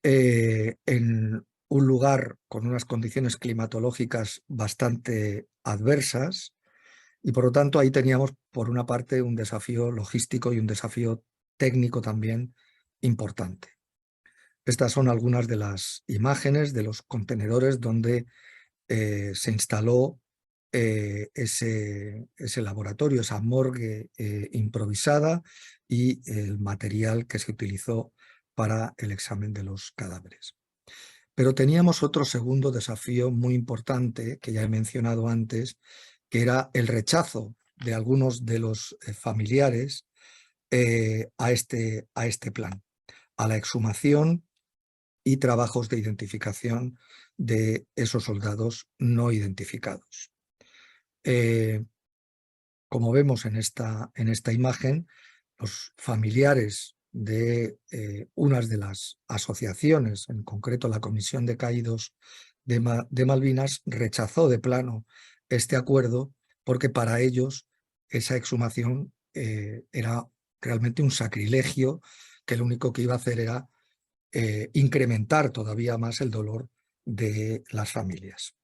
en un lugar con unas condiciones climatológicas bastante adversas, y por lo tanto ahí teníamos por una parte un desafío logístico y un desafío técnico también importante. Estas son algunas de las imágenes de los contenedores donde se instaló ese laboratorio, esa morgue improvisada, y el material que se utilizó para el examen de los cadáveres. Pero teníamos otro segundo desafío muy importante que ya he mencionado antes, que era el rechazo de algunos de los familiares a este plan, a la exhumación y trabajos de identificación de esos soldados no identificados. Como vemos en esta imagen, los familiares de unas de las asociaciones, en concreto la Comisión de Caídos de Malvinas, rechazó de plano este acuerdo, porque para ellos esa exhumación era realmente un sacrilegio, que lo único que iba a hacer era incrementar todavía más el dolor de las familias.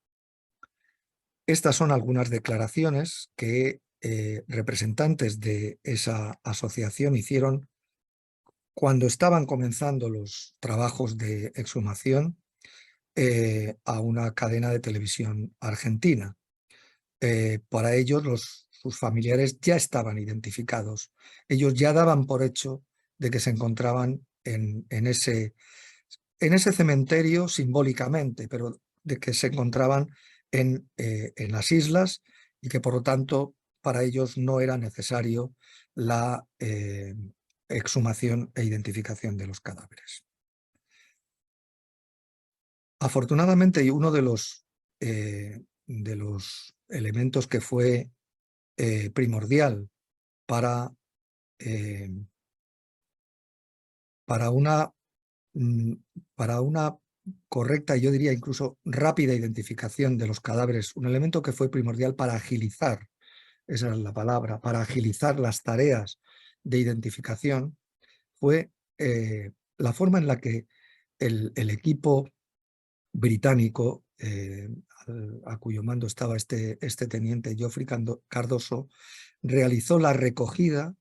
Estas son algunas declaraciones que representantes de esa asociación hicieron cuando estaban comenzando los trabajos de exhumación a una cadena de televisión argentina. Para ellos sus familiares ya estaban identificados. Ellos ya daban por hecho de que se encontraban en ese cementerio simbólicamente, pero de que se encontraban en las islas, y que por lo tanto para ellos no era necesario la exhumación e identificación de los cadáveres. Afortunadamente, y uno de los elementos que fue primordial para una correcta, yo diría incluso rápida identificación de los cadáveres, un elemento que fue primordial para agilizar, esa es la palabra, para agilizar las tareas de identificación, fue la forma en la que el equipo británico, a cuyo mando estaba este teniente Geoffrey Cardoso, realizó la recogida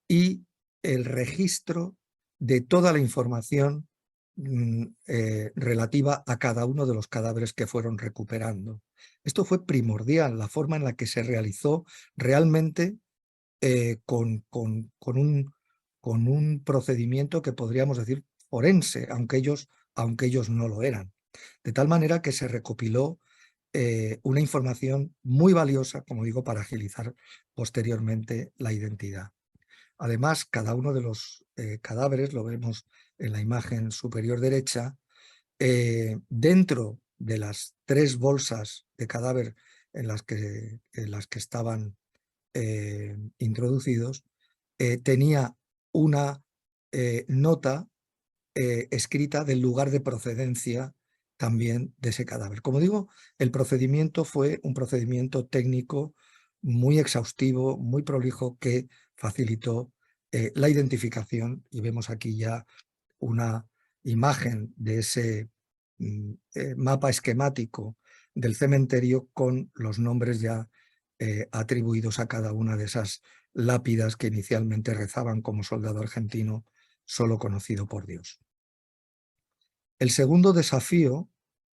y el registro de toda la información relativa a cada uno de los cadáveres que fueron recuperando. Esto fue primordial, la forma en la que se realizó realmente con un procedimiento que podríamos decir forense, aunque ellos no lo eran. De tal manera que se recopiló una información muy valiosa, como digo, para agilizar posteriormente la identidad. Además, cada uno de los cadáveres, lo vemos en la imagen superior derecha, dentro de las 3 bolsas de cadáver en las que estaban introducidos, tenía una nota escrita del lugar de procedencia también de ese cadáver. Como digo, el procedimiento fue un procedimiento técnico muy exhaustivo, muy prolijo, que facilitó la identificación, y vemos aquí ya una imagen de ese mapa esquemático del cementerio con los nombres ya atribuidos a cada una de esas lápidas que inicialmente rezaban como soldado argentino, solo conocido por Dios. El segundo desafío,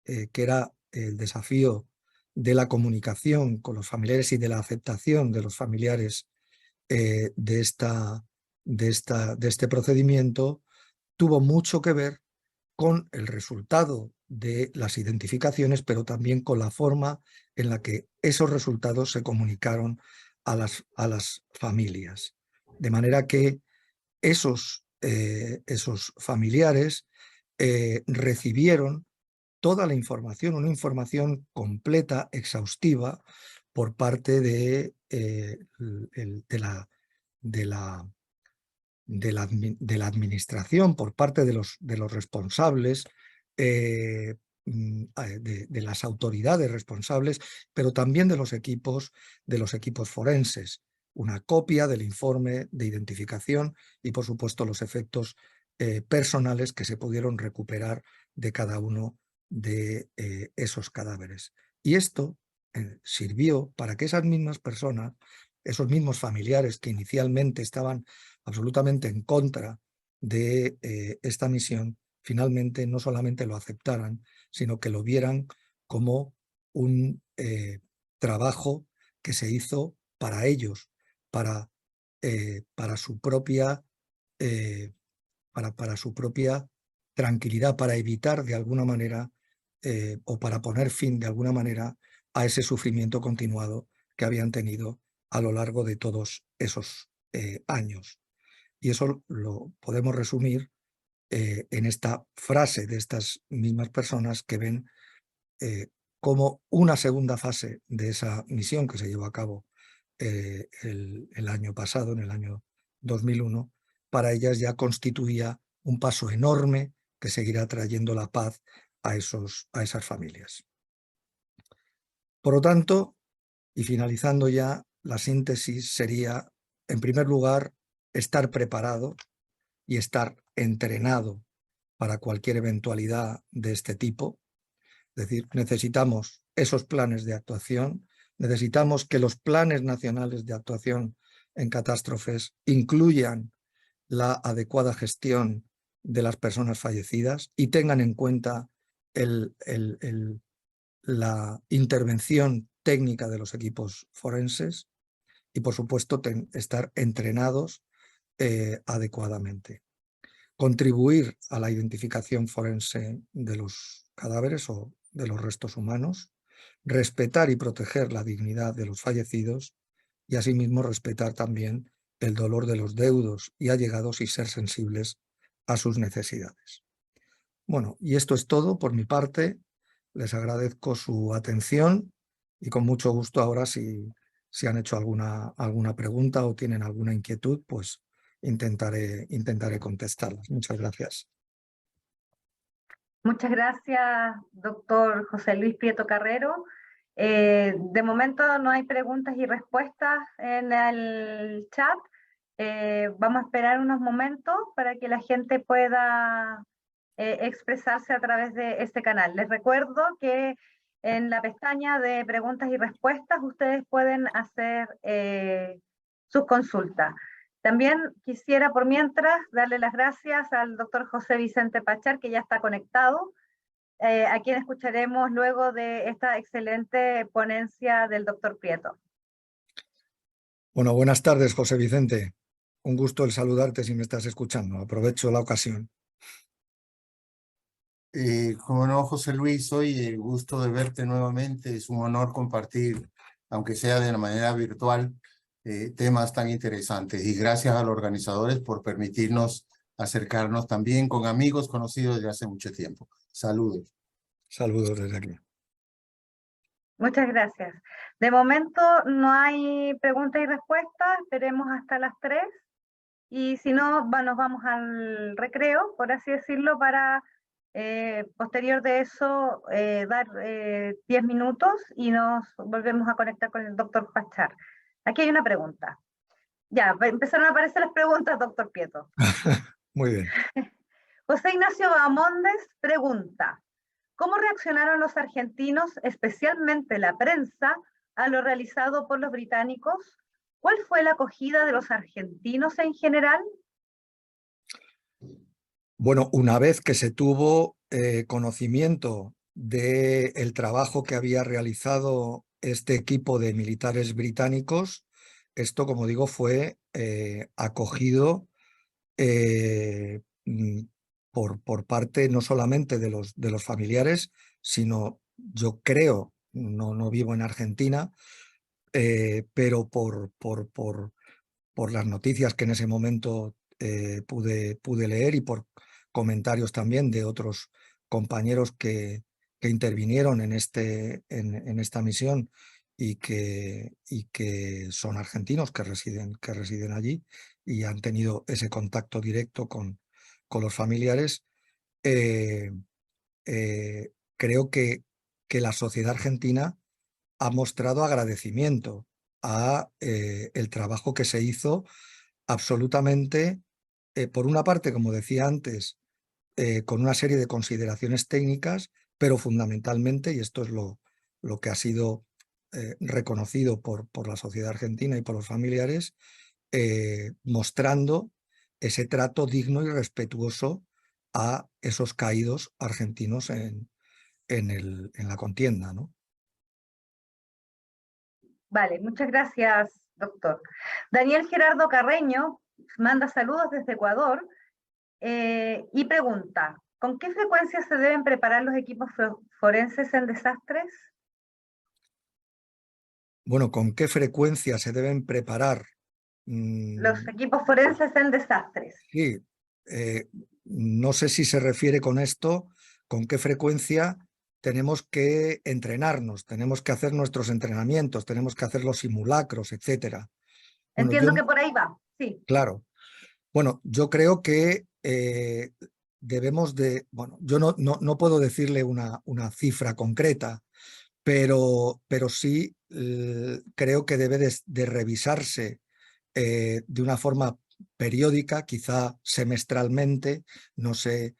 que era el desafío de la comunicación con los familiares y de la aceptación de los familiares de este procedimiento, tuvo mucho que ver con el resultado de las identificaciones, pero también con la forma en la que esos resultados se comunicaron a las familias. De manera que esos familiares recibieron toda la información, una información completa, exhaustiva, por parte de la administración, por parte de los responsables, de las autoridades responsables, pero también de los equipos forenses. Una copia del informe de identificación y, por supuesto, los efectos personales que se pudieron recuperar de cada uno de esos cadáveres. Y esto sirvió para que esas mismas personas, esos mismos familiares que inicialmente estaban absolutamente en contra de esta misión, finalmente no solamente lo aceptaran, sino que lo vieran como un trabajo que se hizo para ellos, para su propia para su propia tranquilidad, para evitar de alguna manera o para poner fin de alguna manera a ese sufrimiento continuado que habían tenido a lo largo de todos esos años. Y eso lo podemos resumir en esta frase de estas mismas personas que ven como una segunda fase de esa misión que se llevó a cabo el año pasado, en el año 2001, para ellas ya constituía un paso enorme que seguirá trayendo la paz a esas familias. Por lo tanto, y finalizando ya, la síntesis sería, en primer lugar, estar preparado y estar entrenado para cualquier eventualidad de este tipo. Es decir, necesitamos esos planes de actuación, necesitamos que los planes nacionales de actuación en catástrofes incluyan la adecuada gestión de las personas fallecidas y tengan en cuenta la intervención técnica de los equipos forenses y, por supuesto, estar entrenados adecuadamente. Contribuir a la identificación forense de los cadáveres o de los restos humanos, respetar y proteger la dignidad de los fallecidos y, asimismo, respetar también el dolor de los deudos y allegados y ser sensibles a sus necesidades. Bueno, y esto es todo por mi parte. Les agradezco su atención y con mucho gusto ahora, si han hecho alguna pregunta o tienen alguna inquietud, pues intentaré contestarlas. Muchas gracias. Muchas gracias, doctor José Luis Prieto Carrero. De momento no hay preguntas y respuestas en el chat. Vamos a esperar unos momentos para que la gente pueda expresarse a través de este canal. Les recuerdo que en la pestaña de preguntas y respuestas ustedes pueden hacer sus consultas. También quisiera, por mientras, darle las gracias al doctor José Vicente Pachar, que ya está conectado, a quien escucharemos luego de esta excelente ponencia del doctor Prieto. Bueno, buenas tardes, José Vicente. Un gusto el saludarte si me estás escuchando. Aprovecho la ocasión. Como no, José Luis, hoy el gusto de verte nuevamente. Es un honor compartir, aunque sea de la manera virtual, temas tan interesantes. Y gracias a los organizadores por permitirnos acercarnos también con amigos conocidos de hace mucho tiempo. Saludos. Saludos desde aquí. Muchas gracias. De momento no hay preguntas y respuestas. Esperemos hasta las 3. Y si no, nos vamos al recreo, por así decirlo, para Posterior de eso, dar 10 minutos y nos volvemos a conectar con el doctor Pachar. Aquí hay una pregunta. Ya, empezaron a aparecer las preguntas, doctor Prieto. Muy bien. José Ignacio Bahamondes pregunta, ¿cómo reaccionaron los argentinos, especialmente la prensa, a lo realizado por los británicos? ¿Cuál fue la acogida de los argentinos en general? Bueno, una vez que se tuvo conocimiento del trabajo que había realizado este equipo de militares británicos, esto, como digo, fue acogido por parte no solamente de los familiares, sino yo creo, no vivo en Argentina, pero por las noticias que en ese momento pude leer y por comentarios también de otros compañeros que intervinieron en esta misión y que son argentinos que residen allí y han tenido ese contacto directo con los familiares, creo que la sociedad argentina ha mostrado agradecimiento a el trabajo que se hizo absolutamente, por una parte, como decía antes, con una serie de consideraciones técnicas, pero fundamentalmente, y esto es lo que ha sido reconocido por la sociedad argentina y por los familiares, mostrando ese trato digno y respetuoso a esos caídos argentinos en la contienda, ¿no? Vale, muchas gracias, doctor. Daniel Gerardo Carreño manda saludos desde Ecuador y pregunta, ¿con qué frecuencia se deben preparar los equipos forenses en desastres? Bueno, ¿con qué frecuencia se deben preparar? Los equipos forenses en desastres. Sí, no sé si se refiere con esto, con qué frecuencia tenemos que entrenarnos, tenemos que hacer nuestros entrenamientos, tenemos que hacer los simulacros, etcétera. Bueno, Entiendo que por ahí va, sí. claro. Bueno, yo creo que debemos de, bueno, yo no puedo decirle una cifra concreta, pero sí creo que debe de revisarse de una forma periódica, quizá semestralmente, no sé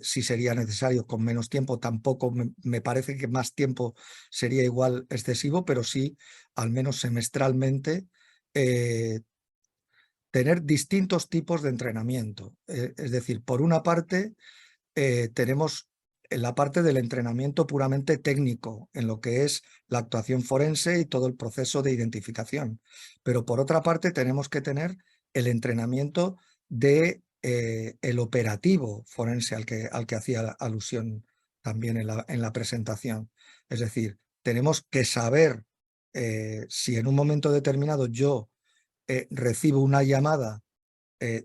si sería necesario con menos tiempo, tampoco me parece que más tiempo sería igual excesivo, pero sí al menos semestralmente tener distintos tipos de entrenamiento. Es decir, por una parte tenemos la parte del entrenamiento puramente técnico en lo que es la actuación forense y todo el proceso de identificación. Pero por otra parte tenemos que tener el entrenamiento de el operativo forense al que hacía alusión también en la presentación. Es decir, tenemos que saber si en un momento determinado yo recibo una llamada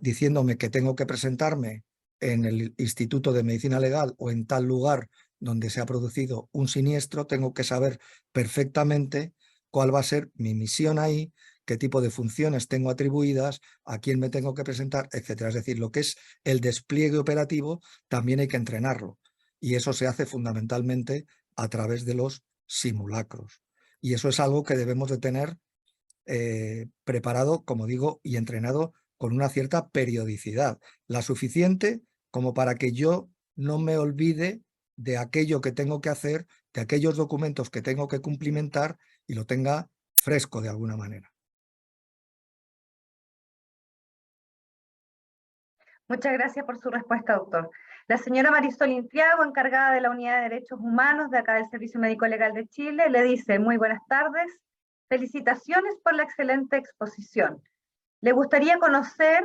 diciéndome que tengo que presentarme en el Instituto de Medicina Legal o en tal lugar donde se ha producido un siniestro, tengo que saber perfectamente cuál va a ser mi misión ahí, qué tipo de funciones tengo atribuidas, a quién me tengo que presentar, etcétera. Es decir, lo que es el despliegue operativo también hay que entrenarlo. Y eso se hace fundamentalmente a través de los simulacros. Y eso es algo que debemos de tener preparado, como digo, y entrenado con una cierta periodicidad, la suficiente como para que yo no me olvide de aquello que tengo que hacer, de aquellos documentos que tengo que cumplimentar y lo tenga fresco de alguna manera. Muchas gracias por su respuesta, doctor. La señora Marisol Intriago, encargada de la Unidad de Derechos Humanos de acá del Servicio Médico Legal de Chile, le dice, muy buenas tardes, felicitaciones por la excelente exposición. Le gustaría conocer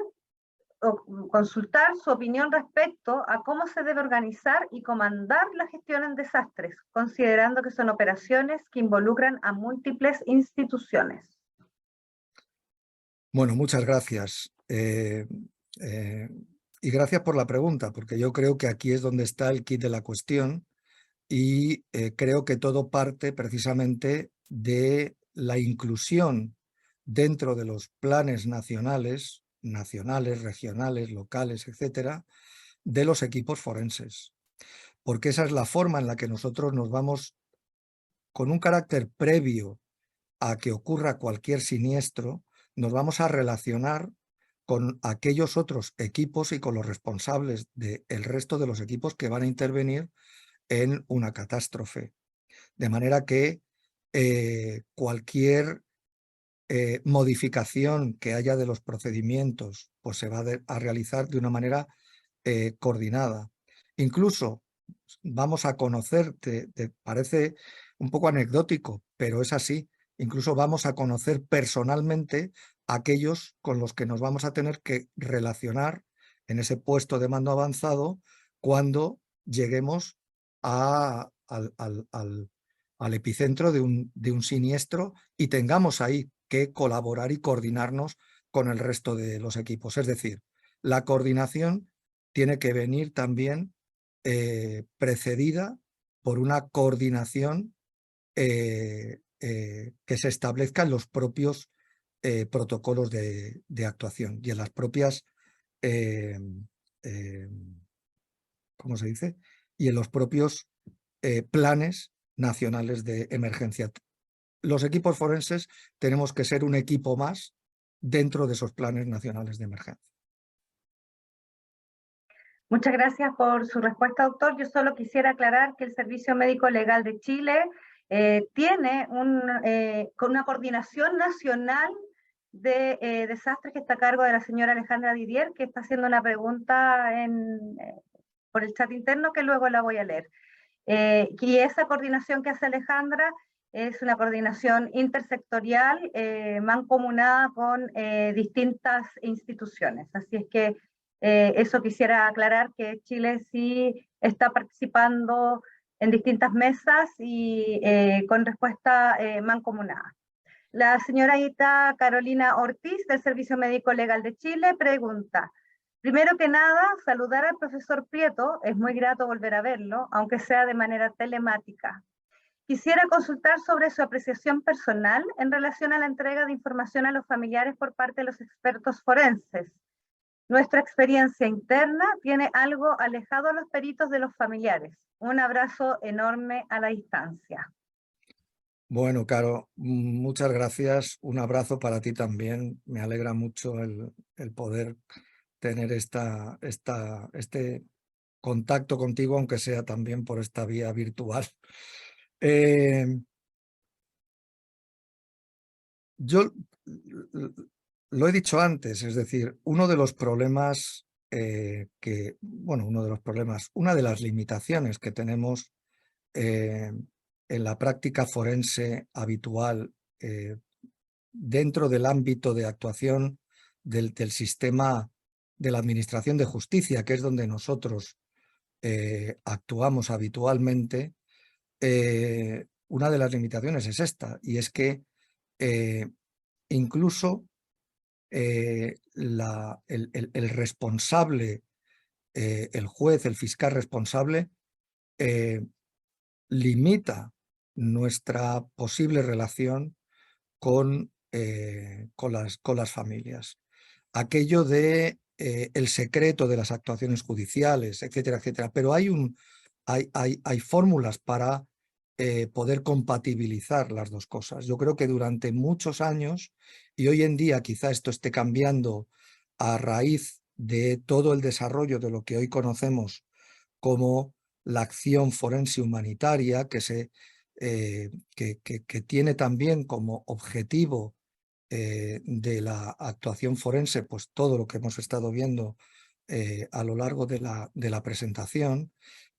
o consultar su opinión respecto a cómo se debe organizar y comandar la gestión en desastres, considerando que son operaciones que involucran a múltiples instituciones. Bueno, muchas gracias. Y gracias por la pregunta, porque yo creo que aquí es donde está el quid de la cuestión y creo que todo parte precisamente de la inclusión dentro de los planes nacionales, regionales, locales, etcétera, de los equipos forenses. porque esa es la forma en la que nosotros nos vamos, con un carácter previo a que ocurra cualquier siniestro, nos vamos a relacionar con aquellos otros equipos y con los responsables del resto de los equipos que van a intervenir en una catástrofe. De manera que cualquier modificación que haya de los procedimientos pues se va a realizar de una manera coordinada. Incluso vamos a conocer, parece un poco anecdótico, pero es así, incluso vamos a conocer personalmente a aquellos con los que nos vamos a tener que relacionar en ese puesto de mando avanzado cuando lleguemos al epicentro de un siniestro y tengamos ahí que colaborar y coordinarnos con el resto de los equipos. Es decir, la coordinación tiene que venir también precedida por una coordinación que se establezca en los propios protocolos de actuación y en las propias, ¿cómo se dice? Y en los propios planes nacionales de emergencia. Los equipos forenses tenemos que ser un equipo más dentro de esos planes nacionales de emergencia. Muchas gracias por su respuesta, doctor. Yo solo quisiera aclarar que el Servicio Médico Legal de Chile tiene con una coordinación nacional de desastres que está a cargo de la señora Alejandra Didier, que está haciendo una pregunta por el chat interno que luego la voy a leer. Y esa coordinación que hace Alejandra es una coordinación intersectorial, mancomunada con distintas instituciones. Así es que eso quisiera aclarar, que Chile sí está participando en distintas mesas y con respuesta mancomunada. La señorita Carolina Ortiz, del Servicio Médico Legal de Chile, pregunta: primero que nada, saludar al profesor Prieto, es muy grato volver a verlo, aunque sea de manera telemática. Quisiera consultar sobre su apreciación personal en relación a la entrega de información a los familiares por parte de los expertos forenses. Nuestra experiencia interna tiene algo alejado a los peritos de los familiares. Un abrazo enorme a la distancia. Bueno, Caro, muchas gracias. Un abrazo para ti también. Me alegra mucho el poder tener este contacto contigo, aunque sea también por esta vía virtual. Yo lo he dicho antes, es decir, uno de los problemas una de las limitaciones que tenemos en la práctica forense habitual dentro del ámbito de actuación del sistema de la Administración de Justicia, que es donde nosotros actuamos habitualmente, una de las limitaciones es esta, y es que incluso el responsable, el juez, el fiscal responsable, limita nuestra posible relación con las familias. Aquello de el secreto de las actuaciones judiciales, etcétera, etcétera. Pero hay fórmulas para poder compatibilizar las dos cosas. Yo creo que durante muchos años, y hoy en día quizá esto esté cambiando a raíz de todo el desarrollo de lo que hoy conocemos como la acción forense humanitaria, que tiene también como objetivo de la actuación forense, pues todo lo que hemos estado viendo a lo largo de la presentación,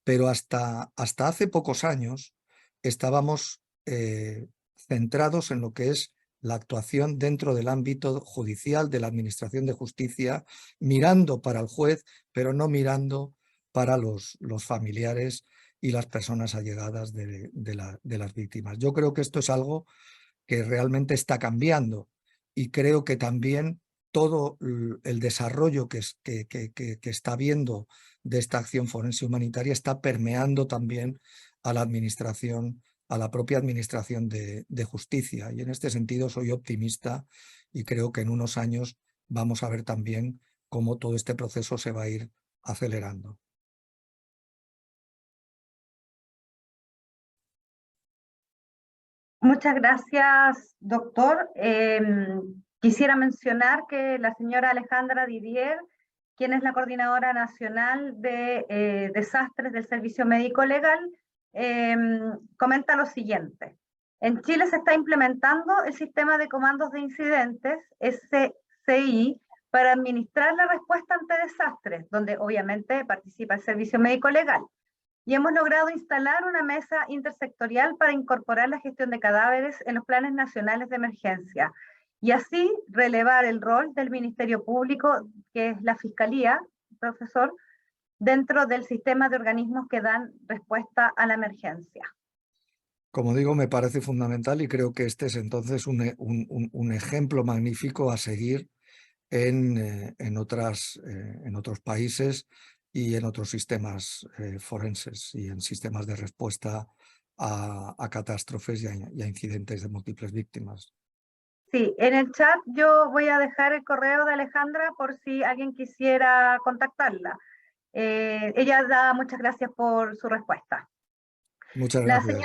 pero hasta hace pocos años estábamos centrados en lo que es la actuación dentro del ámbito judicial de la Administración de Justicia, mirando para el juez, pero no mirando para los familiares y las personas allegadas de las víctimas. Yo creo que esto es algo que realmente está cambiando y creo que también todo el desarrollo que está habiendo de esta acción forense humanitaria está permeando también a la administración, a la propia administración de justicia. Y en este sentido soy optimista y creo que en unos años vamos a ver también cómo todo este proceso se va a ir acelerando. Muchas gracias, doctor. Quisiera mencionar que la señora Alejandra Didier, quien es la coordinadora nacional de desastres del Servicio Médico Legal, comenta lo siguiente. En Chile se está implementando el sistema de comandos de incidentes, SCI, para administrar la respuesta ante desastres, donde obviamente participa el Servicio Médico Legal. Y hemos logrado instalar una mesa intersectorial para incorporar la gestión de cadáveres en los planes nacionales de emergencia y así relevar el rol del Ministerio Público, que es la Fiscalía, profesor, dentro del sistema de organismos que dan respuesta a la emergencia. Como digo, me parece fundamental y creo que este es entonces un ejemplo magnífico a seguir en otros países y en otros sistemas forenses y en sistemas de respuesta a catástrofes y a incidentes de múltiples víctimas. Sí, en el chat yo voy a dejar el correo de Alejandra por si alguien quisiera contactarla. Ella da muchas gracias por su respuesta. Muchas gracias.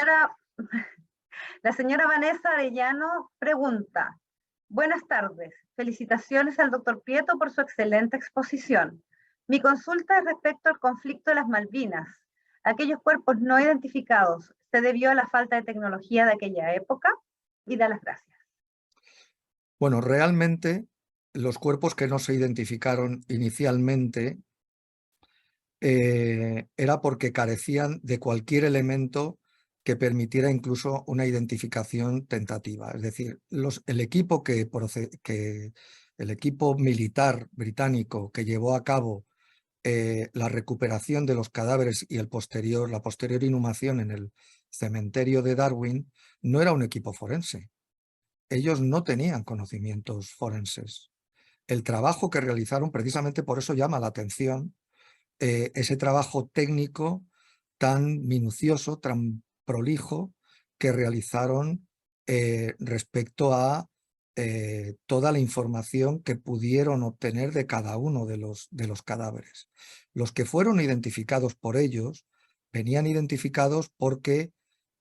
La señora Vanessa Arellano pregunta: buenas tardes, felicitaciones al doctor Prieto por su excelente exposición. Mi consulta es respecto al conflicto de las Malvinas. ¿Aquellos cuerpos no identificados se debió a la falta de tecnología de aquella época? Y da las gracias. Bueno, realmente los cuerpos que no se identificaron inicialmente era porque carecían de cualquier elemento que permitiera incluso una identificación tentativa. Es decir, el equipo el equipo militar británico que llevó a cabo la recuperación de los cadáveres y la posterior inhumación en el cementerio de Darwin no era un equipo forense. Ellos no tenían conocimientos forenses. El trabajo que realizaron, precisamente por eso llama la atención, ese trabajo técnico tan minucioso, tan prolijo que realizaron respecto a toda la información que pudieron obtener de cada uno de los cadáveres. Los que fueron identificados por ellos venían identificados porque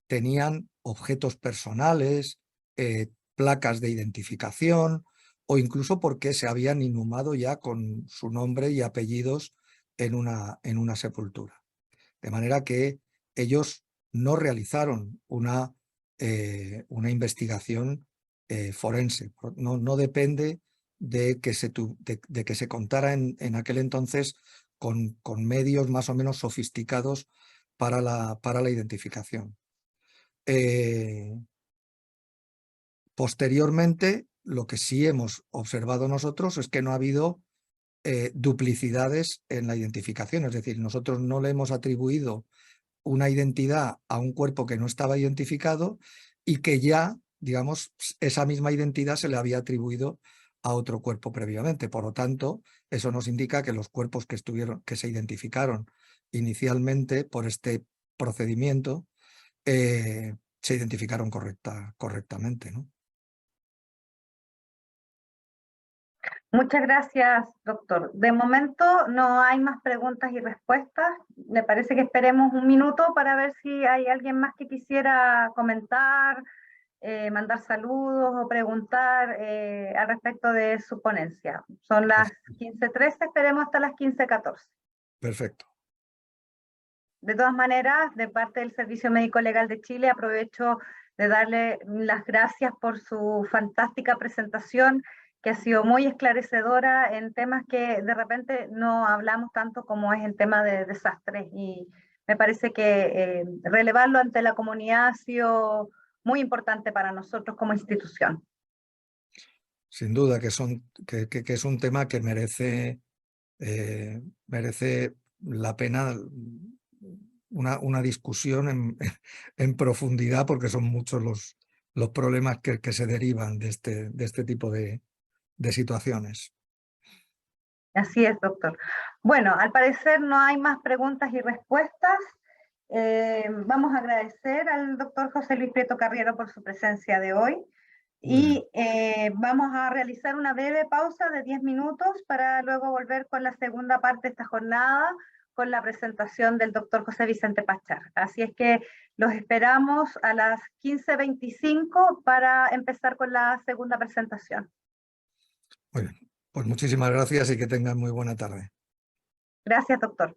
tenían objetos personales, placas de identificación o incluso porque se habían inhumado ya con su nombre y apellidos en una sepultura. De manera que ellos no realizaron una investigación forense. No depende de que se contara en aquel entonces con medios más o menos sofisticados para la identificación. Posteriormente, lo que sí hemos observado nosotros es que no ha habido duplicidades en la identificación, es decir, nosotros no le hemos atribuido una identidad a un cuerpo que no estaba identificado y que ya, digamos, esa misma identidad se le había atribuido a otro cuerpo previamente. Por lo tanto, eso nos indica que los cuerpos que se identificaron inicialmente por este procedimiento se identificaron correctamente, ¿no? Muchas gracias, doctor. De momento no hay más preguntas y respuestas. Me parece que esperemos un minuto para ver si hay alguien más que quisiera comentar, mandar saludos o preguntar al respecto de su ponencia. Son las 15:13, esperemos hasta las 15:14. Perfecto. De todas maneras, de parte del Servicio Médico Legal de Chile, aprovecho de darle las gracias por su fantástica presentación, que ha sido muy esclarecedora en temas que de repente no hablamos tanto como es el tema de desastres. Y me parece que relevarlo ante la comunidad ha sido muy importante para nosotros como institución. Sin duda que es un tema que merece la pena una discusión en profundidad, porque son muchos los problemas que se derivan de este tipo de situaciones. Así es, doctor. Bueno, al parecer no hay más preguntas y respuestas. Vamos a agradecer al doctor José Luis Prieto Carriero por su presencia de hoy y vamos a realizar una breve pausa de 10 minutos para luego volver con la segunda parte de esta jornada con la presentación del doctor José Vicente Pachar. Así es que los esperamos a las 15:25 para empezar con la segunda presentación. Muy bien, pues muchísimas gracias y que tengan muy buena tarde. Gracias, doctor.